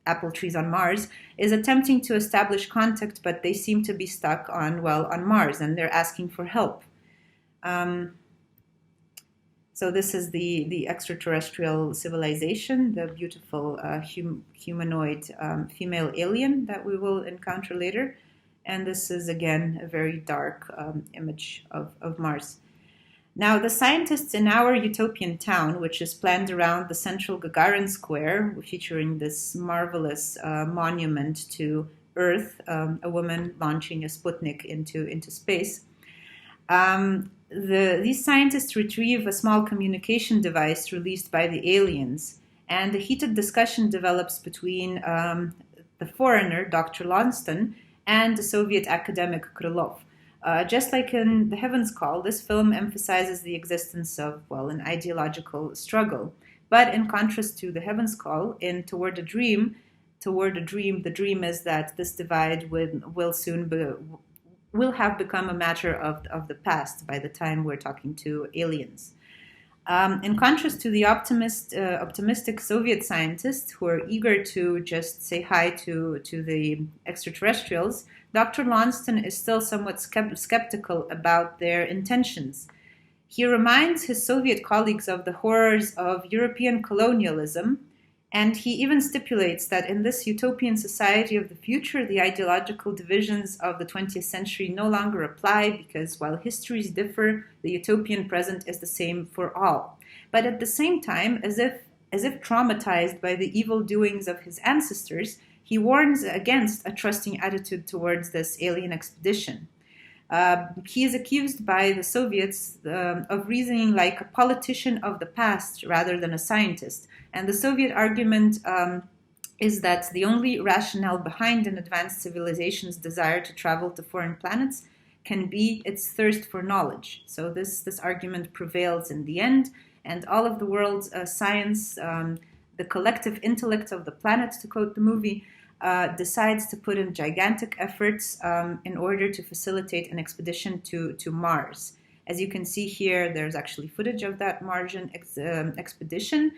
apple trees on Mars, is attempting to establish contact, but they seem to be stuck on Mars, and they're asking for help. So this is the extraterrestrial civilization, the beautiful humanoid female alien that we will encounter later. And this is, again, a very dark image of Mars. Now, the scientists in our utopian town, which is planned around the central Gagarin Square, featuring this marvelous monument to Earth, a woman launching a Sputnik into space, these scientists retrieve a small communication device released by the aliens, and a heated discussion develops between the foreigner, Dr. Lonston, and the Soviet academic Krylov. Just like in The Heaven's Call, this film emphasizes the existence of, an ideological struggle. But in contrast to The Heaven's Call, in Toward a Dream, the dream is that this divide will have become a matter of the past by the time we're talking to aliens. In contrast to the optimistic Soviet scientists who are eager to just say hi to the extraterrestrials, Dr. Lonston is still somewhat skeptical about their intentions. He reminds his Soviet colleagues of the horrors of European colonialism, and he even stipulates that in this utopian society of the future, the ideological divisions of the 20th century no longer apply because while histories differ, the utopian present is the same for all. But at the same time, as if traumatized by the evil doings of his ancestors, he warns against a trusting attitude towards this alien expedition. He is accused by the Soviets of reasoning like a politician of the past rather than a scientist. And the Soviet argument is that the only rationale behind an advanced civilization's desire to travel to foreign planets can be its thirst for knowledge. So this argument prevails in the end, and all of the world's science, the collective intellect of the planet, to quote the movie, decides to put in gigantic efforts in order to facilitate an expedition to Mars. As you can see here, there's actually footage of that Martian expedition,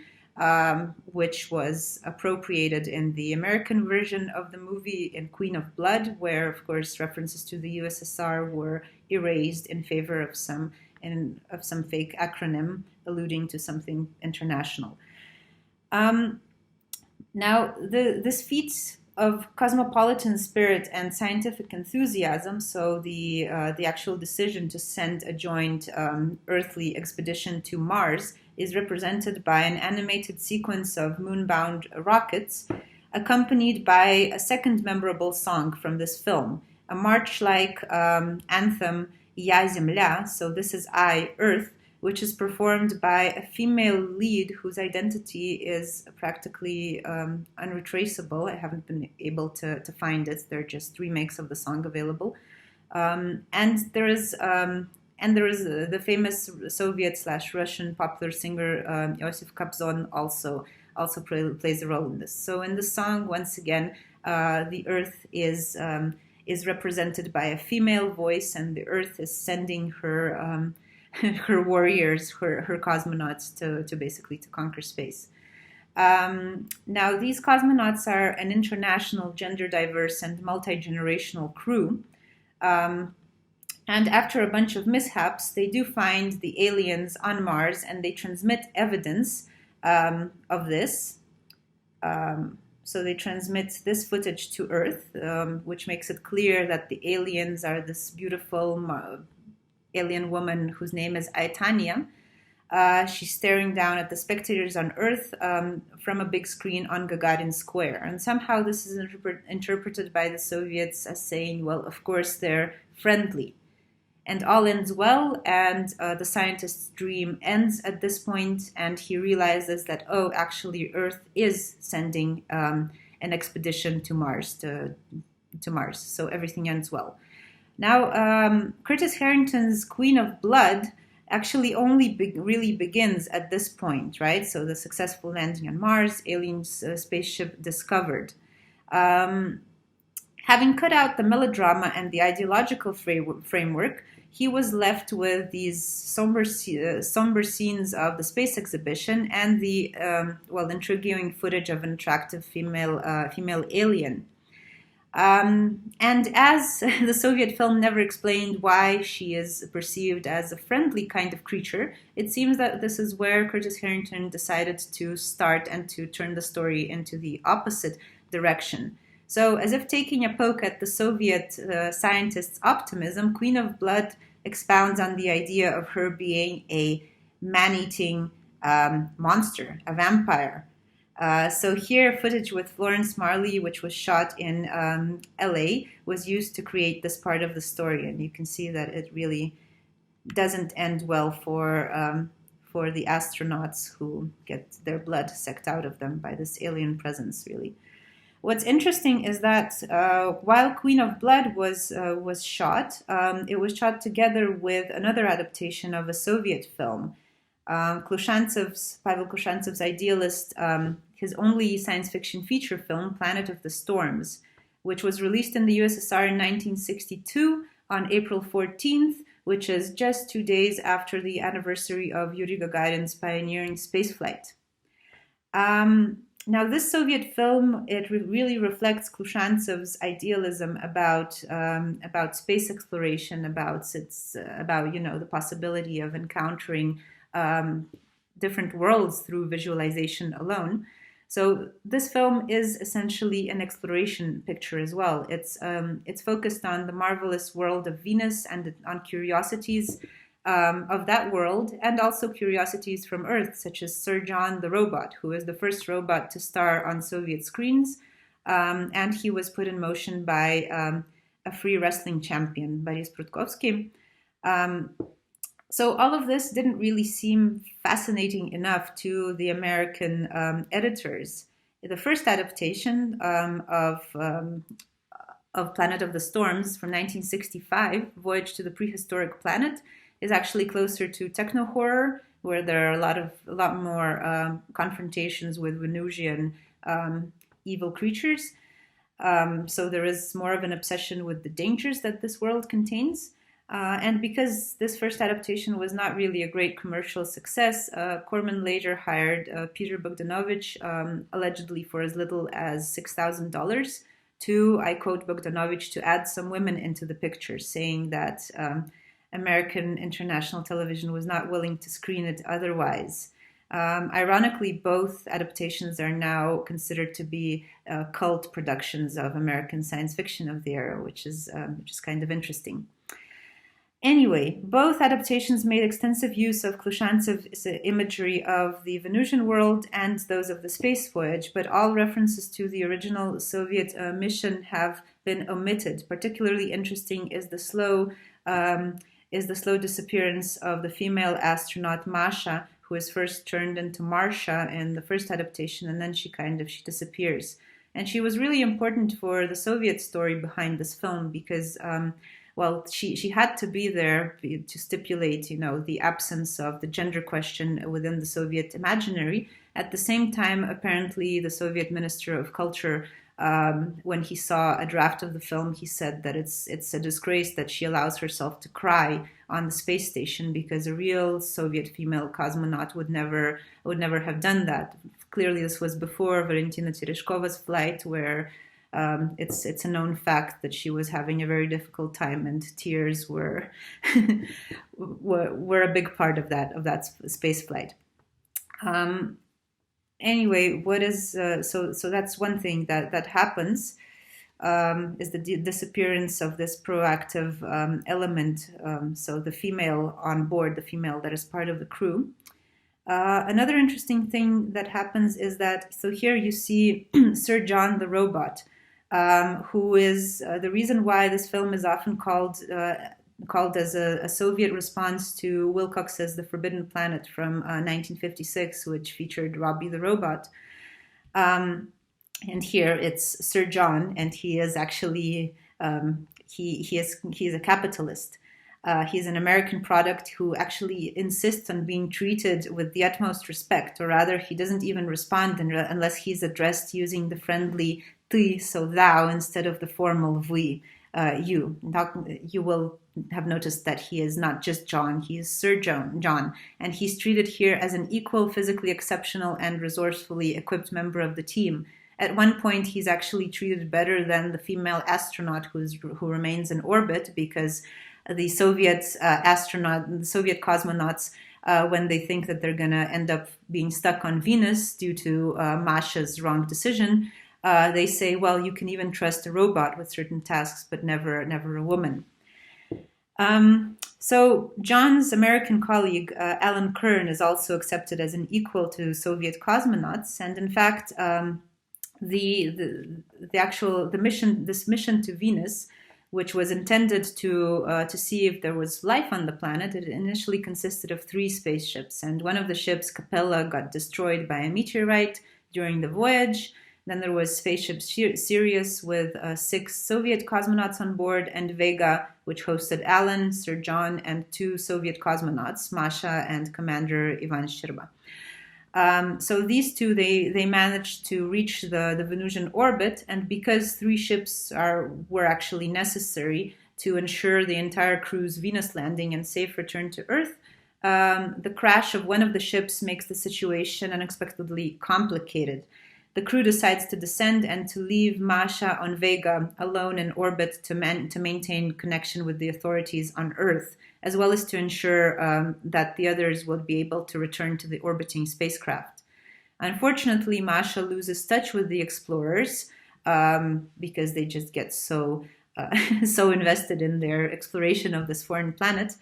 which was appropriated in the American version of the movie in Queen of Blood, where, of course, references to the USSR were erased in favor of some fake acronym alluding to something international. Now, this feat of cosmopolitan spirit and scientific enthusiasm, so the actual decision to send a joint earthly expedition to Mars, is represented by an animated sequence of moonbound rockets, accompanied by a second memorable song from this film, a march-like anthem, Ya Zemlya, so this is I, Earth, which is performed by a female lead whose identity is practically unretraceable. I haven't been able to find it. There are just remakes of the song available. And there is the famous Soviet/Russian popular singer Iosif Kobzon also plays a role in this. So in the song, once again, the Earth is represented by a female voice, and the Earth is sending her her warriors, her cosmonauts to basically to conquer space. Now, these cosmonauts are an international, gender diverse, and multi-generational crew. And after a bunch of mishaps, they do find the aliens on Mars, and they transmit evidence of this. So they transmit this footage to Earth, which makes it clear that the aliens are this beautiful alien woman whose name is Aitania. She's staring down at the spectators on Earth from a big screen on Gagarin Square. And somehow this is interpreted by the Soviets as saying, well, of course, they're friendly. And all ends well, and the scientist's dream ends at this point, and he realizes that, oh, actually, Earth is sending an expedition to Mars, to Mars. So everything ends well. Now, Curtis Harrington's Queen of Blood actually only really begins at this point, right? So the successful landing on Mars, alien spaceship discovered. Having cut out the melodrama and the ideological framework, he was left with these somber scenes of the space exhibition and the intriguing footage of an attractive female alien. And as the Soviet film never explained why she is perceived as a friendly kind of creature, it seems that this is where Curtis Harrington decided to start and to turn the story into the opposite direction. So, as if taking a poke at the Soviet scientists' optimism, Queen of Blood expounds on the idea of her being a man-eating monster, a vampire. So here, footage with Florence Marley, which was shot in LA, was used to create this part of the story. And you can see that it really doesn't end well for the astronauts who get their blood sucked out of them by this alien presence, really. What's interesting is that while Queen of Blood was shot, it was shot together with another adaptation of a Soviet film. Pavel Klushantsev's Idealist, his only science fiction feature film, Planet of the Storms, which was released in the USSR in 1962 on April 14th, which is just 2 days after the anniversary of Yuri Gagarin's pioneering spaceflight. Now, this Soviet film, it really reflects Klushantsev's idealism about space exploration, about the possibility of encountering different worlds through visualization alone. So this film is essentially an exploration picture as well. It's focused on the marvelous world of Venus and on curiosities of that world, and also curiosities from Earth, such as Sir John the robot, who is the first robot to star on Soviet screens, and he was put in motion by a free wrestling champion, Boris Prudkovsky. So all of this didn't really seem fascinating enough to the American editors. The first adaptation of Planet of the Storms from 1965, Voyage to the Prehistoric Planet, is actually closer to techno horror, where there are a lot more confrontations with Venusian evil creatures. So there is more of an obsession with the dangers that this world contains. And because this first adaptation was not really a great commercial success, Corman later hired Peter Bogdanovich, allegedly for as little as $6,000, to, I quote Bogdanovich, to add some women into the picture, saying that American international television was not willing to screen it otherwise. Ironically, both adaptations are now considered to be cult productions of American science fiction of the era, which is kind of interesting. Anyway, both adaptations made extensive use of Klushantsev's imagery of the Venusian world and those of the space voyage, but all references to the original Soviet mission have been omitted. Particularly interesting is the slow disappearance of the female astronaut Masha, who is first turned into Marsha in the first adaptation, and then she disappears. And she was really important for the Soviet story behind this film because she had to be there to stipulate, the absence of the gender question within the Soviet imaginary. At the same time, apparently, the Soviet Minister of Culture, when he saw a draft of the film, he said that it's a disgrace that she allows herself to cry on the space station because a real Soviet female cosmonaut would never have done that. Clearly, this was before Valentina Tereshkova's flight, where It's a known fact that she was having a very difficult time, and tears were were a big part of that space flight. Anyway, what is so that's one thing that happens, is the disappearance of this proactive element. So the female on board, the female that is part of the crew. Another interesting thing that happens is that, so here you see Sir John the robot, who is the reason why this film is often called as a Soviet response to Wilcox's The Forbidden Planet from 1956, which featured Robbie the robot. And here it's Sir John, and he is actually he's a capitalist. He's an American product who actually insists on being treated with the utmost respect, or rather, he doesn't even respond unless he's addressed using the friendly ty, so thou, instead of the formal we, you. You will have noticed that he is not just John, he is Sir John, and he's treated here as an equal, physically exceptional, and resourcefully equipped member of the team. At one point, he's actually treated better than the female astronaut who remains in orbit, because the Soviet cosmonauts, when they think that they're going to end up being stuck on Venus due to Masha's wrong decision, they say, well, you can even trust a robot with certain tasks, but never a woman. So John's American colleague, Alan Kern, is also accepted as an equal to Soviet cosmonauts. And in fact, this mission to Venus, which was intended to see if there was life on the planet, it initially consisted of 3 spaceships. And one of the ships, Capella, got destroyed by a meteorite during the voyage. Then there was spaceship Sirius with 6 Soviet cosmonauts on board, and Vega, which hosted Alan, Sir John, and 2 Soviet cosmonauts, Masha and Commander Ivan Shcherba. So these 2, they managed to reach the Venusian orbit, and because 3 ships were actually necessary to ensure the entire crew's Venus landing and safe return to Earth, the crash of one of the ships makes the situation unexpectedly complicated. The crew decides to descend and to leave Masha on Vega alone in orbit to maintain connection with the authorities on Earth, as well as to ensure that the others will be able to return to the orbiting spacecraft. Unfortunately, Masha loses touch with the explorers because they just get so invested in their exploration of this foreign planet,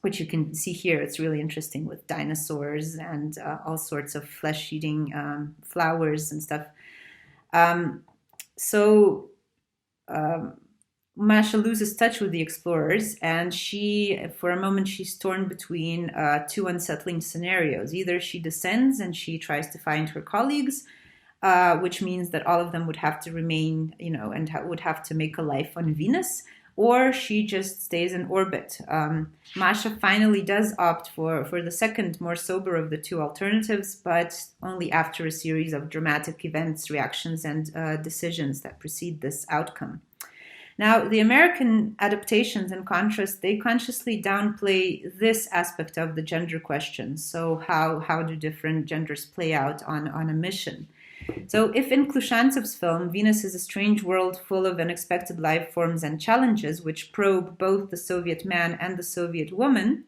which you can see here. It's really interesting with dinosaurs and all sorts of flesh-eating flowers and stuff. Masha loses touch with the explorers, and for a moment, she's torn between 2 unsettling scenarios. Either she descends and she tries to find her colleagues, which means that all of them would have to remain, and would have to make a life on Venus, or she just stays in orbit. Masha finally does opt for the second, more sober of the 2 alternatives, but only after a series of dramatic events, reactions, and decisions that precede this outcome. Now, the American adaptations, in contrast, they consciously downplay this aspect of the gender question. So how do different genders play out on a mission? So if in Klushantsev's film, Venus is a strange world full of unexpected life forms and challenges which probe both the Soviet man and the Soviet woman,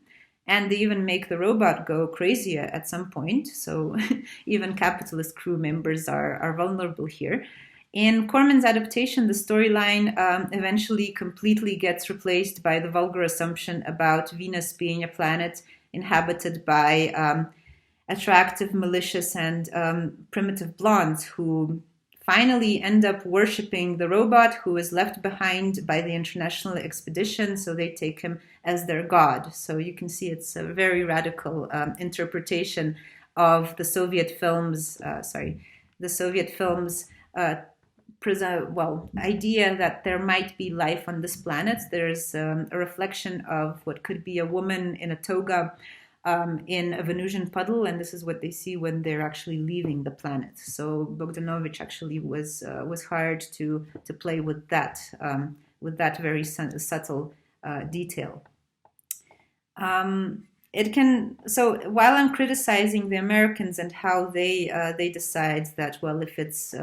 and they even make the robot go crazy at some point, so even capitalist crew members are vulnerable here. In Corman's adaptation, the storyline eventually completely gets replaced by the vulgar assumption about Venus being a planet inhabited by attractive, malicious, and primitive blondes who finally end up worshipping the robot who is left behind by the international expedition, so they take him as their god. So you can see it's a very radical interpretation of the Soviet films, idea that there might be life on this planet. There's a reflection of what could be a woman in a toga in a Venusian puddle, and this is what they see when they're actually leaving the planet. So Bogdanovich actually was hired to play with that very subtle detail. So while I'm criticizing the Americans and how they decide that, well, if it's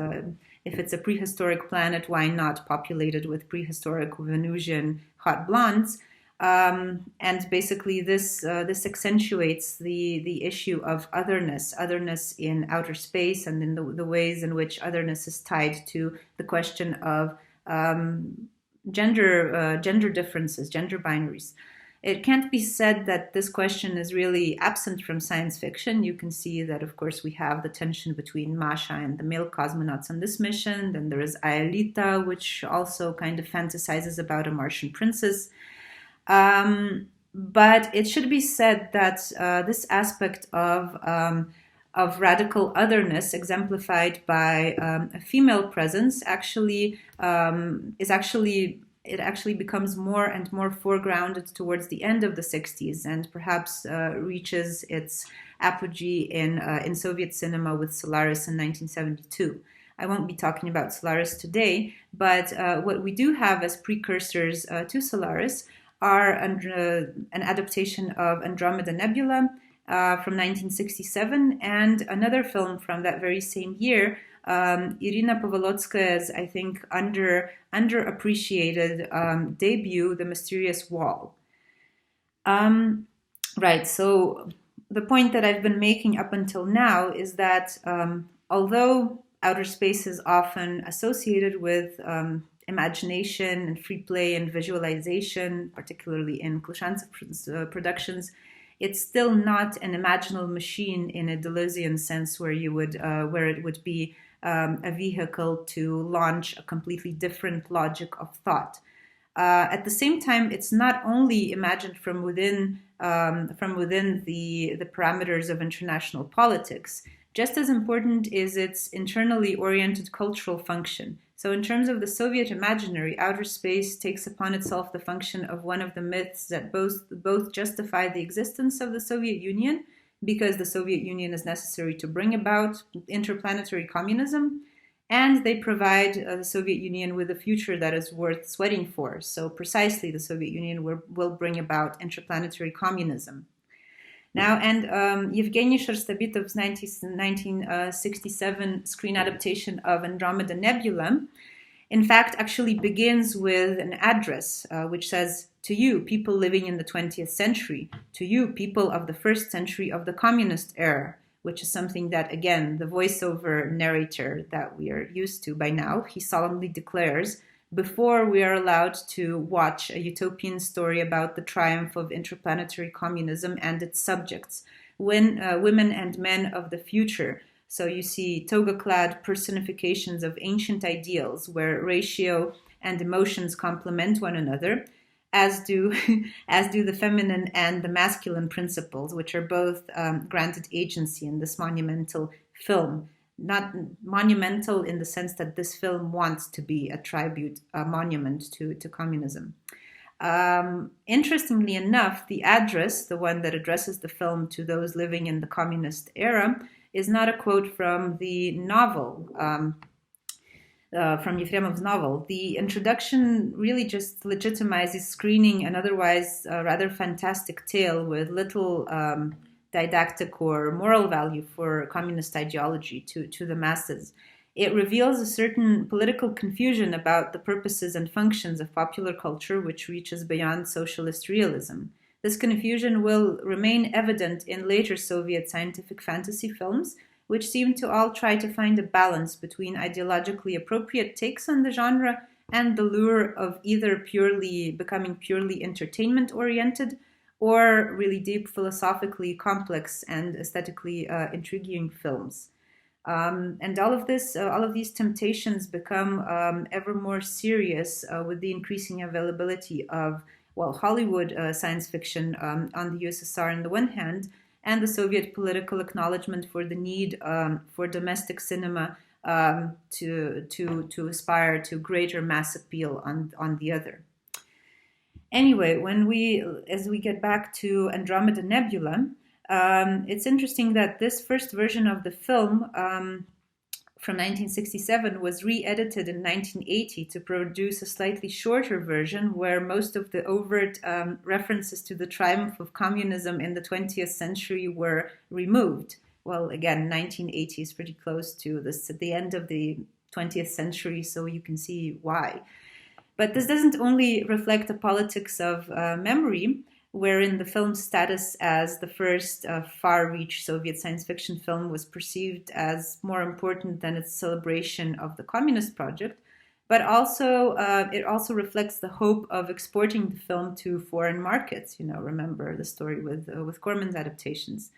If it's a prehistoric planet, why not populated with prehistoric Venusian hot blondes? And basically, this accentuates the issue of otherness in outer space, and in the ways in which otherness is tied to the question of gender differences, gender binaries. It can't be said that this question is really absent from science fiction. You can see that, of course, we have the tension between Masha and the male cosmonauts on this mission. Then there is Aelita, which also kind of fantasizes about a Martian princess. But it should be said that this aspect of radical otherness, exemplified by a female presence, it actually becomes more and more foregrounded towards the end of the 60s, and perhaps reaches its apogee in Soviet cinema with Solaris in 1972. I won't be talking about Solaris today, but what we do have as precursors to Solaris are an adaptation of Andromeda Nebula from 1967, and another film from that very same year, Irina Povolotskaya's, I think, underappreciated debut, The Mysterious Wall. Right, so the point that I've been making up until now is that although outer space is often associated with imagination and free play and visualization, particularly in Kleshantsev's productions, it's still not an imaginal machine in a Deleuzian sense, where it would be a vehicle to launch a completely different logic of thought. At the same time, it's not only imagined from within the parameters of international politics. Just as important is its internally oriented cultural function. So in terms of the Soviet imaginary, outer space takes upon itself the function of one of the myths that both justify the existence of the Soviet Union, because the Soviet Union is necessary to bring about interplanetary communism, and they provide the Soviet Union with a future that is worth sweating for. So precisely, the Soviet Union will bring about interplanetary communism. Now, and Yevgeny Sherstabitov's 1967 screen adaptation of Andromeda Nebula, in fact, actually begins with an address which says, "To you, people living in the 20th century, to you, people of the first century of the communist era," which is something that, again, the voiceover narrator that we are used to by now, he solemnly declares before we are allowed to watch a utopian story about the triumph of interplanetary communism and its subjects, when women and men of the future. So you see toga-clad personifications of ancient ideals where ratio and emotions complement one another, as do the feminine and the masculine principles, which are both granted agency in this monumental film. Not monumental in the sense that this film wants to be a tribute, a monument to communism. Interestingly enough, the address, the one that addresses the film to those living in the communist era, is not a quote from the novel, from Yefremov's novel. The introduction really just legitimizes screening an otherwise rather fantastic tale with little didactic or moral value for communist ideology to the masses. It reveals a certain political confusion about the purposes and functions of popular culture, which reaches beyond socialist realism. This confusion will remain evident in later Soviet scientific fantasy films, which seem to all try to find a balance between ideologically appropriate takes on the genre and the lure of either becoming purely entertainment-oriented or really deep, philosophically complex and aesthetically intriguing films. And all of these temptations become ever more serious with the increasing availability of, Hollywood science fiction on the USSR on the one hand, and the Soviet political acknowledgement for the need for domestic cinema to aspire to greater mass appeal on the other. Anyway, as we get back to Andromeda Nebula, it's interesting that this first version of the film from 1967 was re-edited in 1980 to produce a slightly shorter version where most of the overt references to the triumph of communism in the 20th century were removed. Well, again, 1980 is pretty close to this, at the end of the 20th century, so you can see why. But this doesn't only reflect the politics of memory, wherein the film's status as the first far-reach Soviet science fiction film was perceived as more important than its celebration of the communist project, but also it also reflects the hope of exporting the film to foreign markets. Remember the story with Corman's adaptations.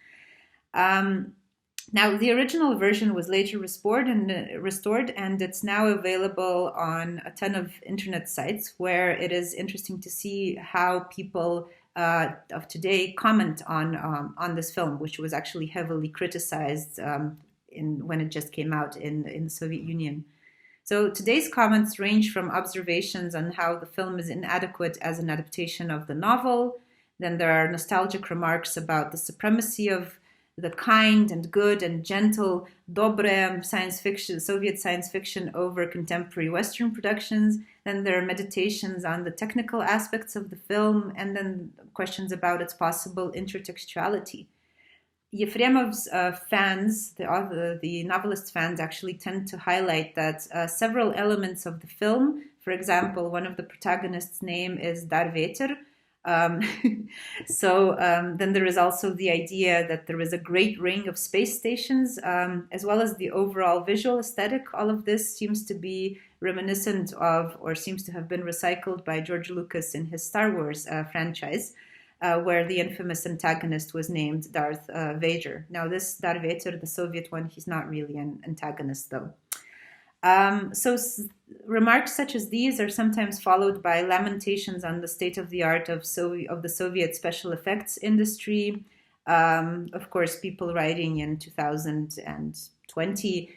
Now, the original version was later restored, and it's now available on a ton of internet sites, where it is interesting to see how people of today comment on this film, which was actually heavily criticized when it just came out in the Soviet Union. So today's comments range from observations on how the film is inadequate as an adaptation of the novel. Then there are nostalgic remarks about the supremacy of the kind and good and gentle dobre Soviet science fiction over contemporary Western productions. Then there are meditations on the technical aspects of the film, and then questions about its possible intertextuality. Yefremov's fans, the novelist's fans, actually tend to highlight that several elements of the film, for example, one of the protagonists' name is Darveter. Then there is also the idea that there is a great ring of space stations, as well as the overall visual aesthetic. All of this seems to be reminiscent of, or seems to have been recycled by George Lucas in his Star Wars franchise, where the infamous antagonist was named Darth Vader. Now, this Darth Vader, the Soviet one, he's not really an antagonist, though. Remarks such as these are sometimes followed by lamentations on the state of the art of the Soviet special effects industry. Of course, people writing in 2020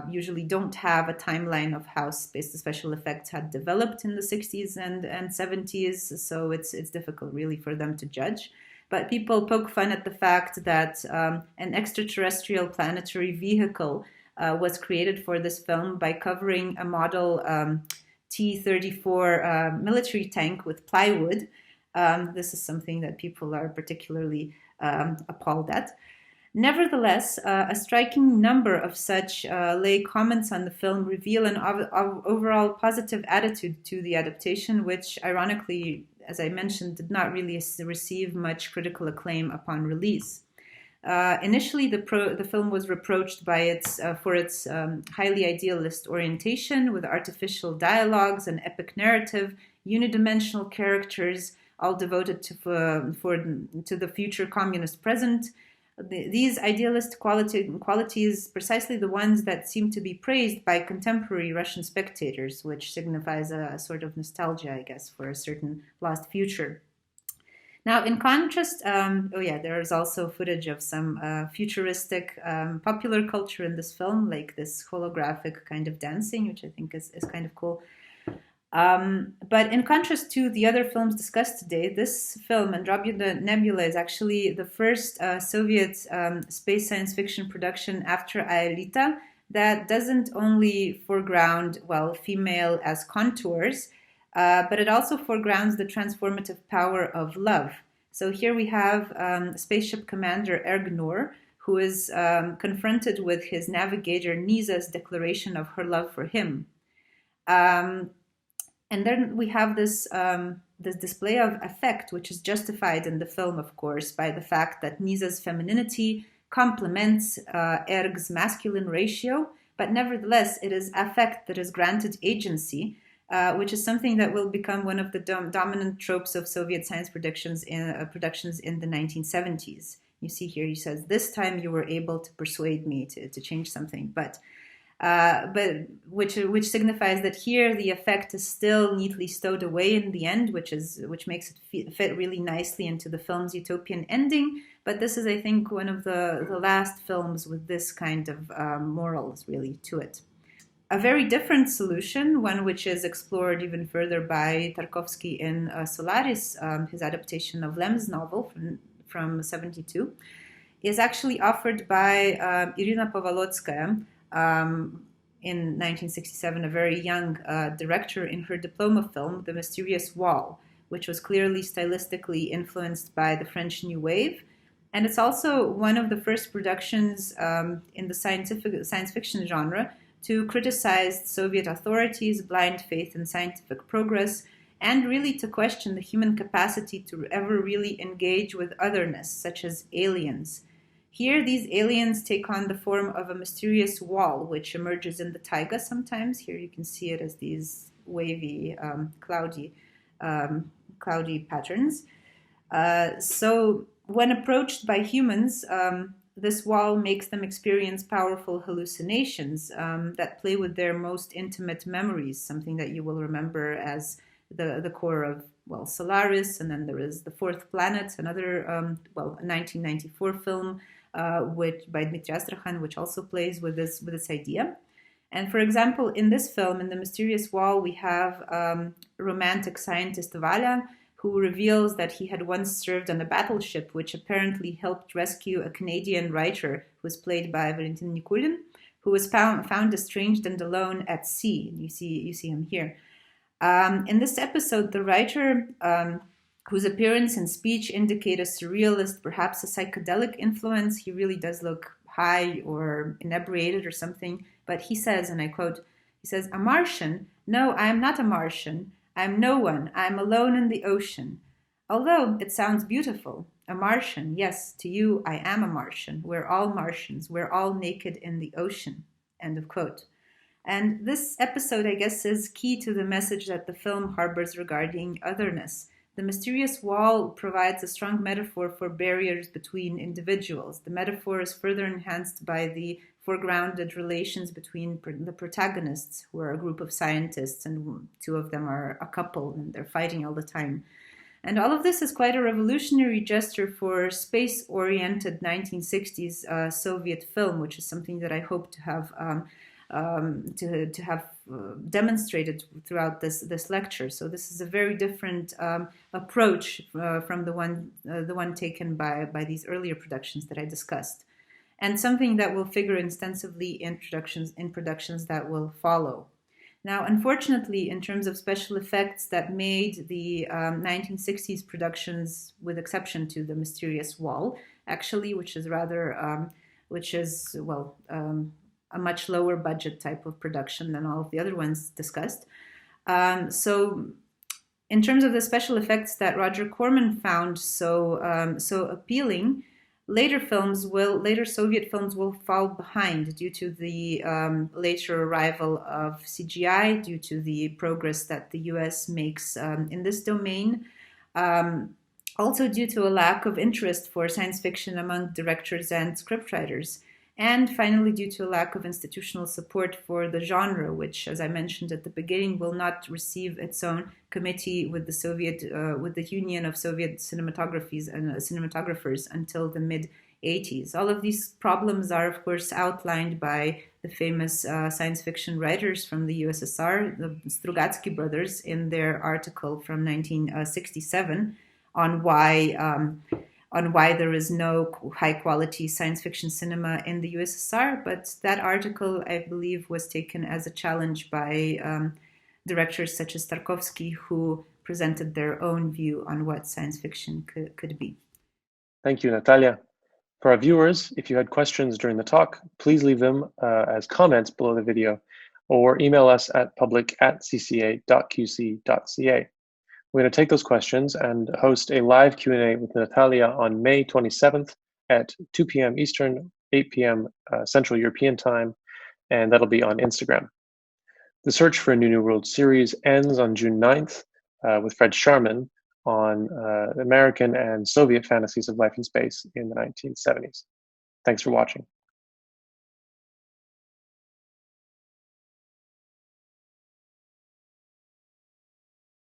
usually don't have a timeline of how special effects had developed in the 60s and 70s, so it's difficult really for them to judge. But people poke fun at the fact that an extraterrestrial planetary vehicle was created for this film by covering a model T-34 military tank with plywood. This is something that people are particularly appalled at. Nevertheless, a striking number of such lay comments on the film reveal an overall positive attitude to the adaptation, which ironically, as I mentioned, did not really receive much critical acclaim upon release. Initially, the film was reproached for its highly idealist orientation, with artificial dialogues, an epic narrative, unidimensional characters, all devoted to the future communist present. These idealist qualities, precisely the ones that seem to be praised by contemporary Russian spectators, which signifies a sort of nostalgia, I guess, for a certain lost future. Now, in contrast, there is also footage of some futuristic popular culture in this film, like this holographic kind of dancing, which I think is kind of cool. But in contrast to the other films discussed today, this film, Andromeda Nebula, is actually the first Soviet space science fiction production after Aelita that doesn't only foreground, female as contours, but it also foregrounds the transformative power of love. So here we have spaceship commander Ergnor, who is confronted with his navigator Nisa's declaration of her love for him. And then we have this display of affect, which is justified in the film, of course, by the fact that Nisa's femininity complements Erg's masculine ratio, but nevertheless, it is affect that is granted agency, which is something that will become one of the dominant tropes of Soviet science productions in the 1970s. You see here, he says, "This time you were able to persuade me to change something," but which signifies that here the effect is still neatly stowed away in the end, which makes it fit really nicely into the film's utopian ending. But this is, I think, one of the last films with this kind of morals really to it. A very different solution, one which is explored even further by Tarkovsky in Solaris, his adaptation of Lem's novel from 1972, is actually offered by Irina Povolotskaya, in 1967, a very young director, in her diploma film, The Mysterious Wall, which was clearly stylistically influenced by the French New Wave. And it's also one of the first productions in the science fiction genre to criticize Soviet authorities, blind faith in scientific progress, and really to question the human capacity to ever really engage with otherness, such as aliens. Here, these aliens take on the form of a mysterious wall, which emerges in the taiga sometimes. Here you can see it as these wavy, cloudy patterns. So when approached by humans, this wall makes them experience powerful hallucinations that play with their most intimate memories, something that you will remember as the core of, well, Solaris, and then there is The Fourth Planet, another, a 1994 film by Dmitry Astrakhan, which also plays with this idea. And for example, in this film, in The Mysterious Wall, we have romantic scientist Valia, who reveals that he had once served on a battleship which apparently helped rescue a Canadian writer who was played by Valentin Nikulin, who was found estranged and alone at sea. You see him here. In this episode, the writer, whose appearance and speech indicate a surrealist, perhaps a psychedelic influence, he really does look high or inebriated or something, but he says, and I quote, he says, "A Martian? No, I am not a Martian. I am no one. I am alone in the ocean. Although it sounds beautiful. A Martian, yes, to you I am a Martian. We're all Martians. We're all naked in the ocean." End of quote. And this episode, I guess, is key to the message that the film harbors regarding otherness. The mysterious wall provides a strong metaphor for barriers between individuals. The metaphor is further enhanced by the foregrounded relations between the protagonists, who are a group of scientists, and two of them are a couple, and they're fighting all the time. And all of this is quite a revolutionary gesture for space-oriented 1960s Soviet film, which is something that I hope to have demonstrated throughout this lecture. So this is a very different approach from the one taken by these earlier productions that I discussed, and something that will figure extensively in productions that will follow. Now, unfortunately, in terms of special effects that made the 1960s productions, with exception to The Mysterious Wall, actually, which is a much lower budget type of production than all of the other ones discussed. So in terms of the special effects that Roger Corman found so appealing, later Soviet films will fall behind due to the later arrival of CGI, due to the progress that the US makes in this domain. Also due to a lack of interest for science fiction among directors and scriptwriters. And finally, due to a lack of institutional support for the genre, which, as I mentioned at the beginning, will not receive its own committee with the Union of Soviet Cinematographers until the mid-80s. All of these problems are, of course, outlined by the famous science fiction writers from the USSR, the Strugatsky brothers, in their article from 1967 on why there is no high-quality science fiction cinema in the USSR, but that article, I believe, was taken as a challenge by directors such as Tarkovsky, who presented their own view on what science fiction could be. Thank you, Natalija. For our viewers, if you had questions during the talk, please leave them as comments below the video, or email us at public@cca.qc.ca. We're going to take those questions and host a live Q&A with Natalija on May 27th at 2 p.m. Eastern, 8 p.m. Central European Time, and that'll be on Instagram. The Search for a New World series ends on June 9th with Fred Sharman on American and Soviet fantasies of life in space in the 1970s. Thanks for watching.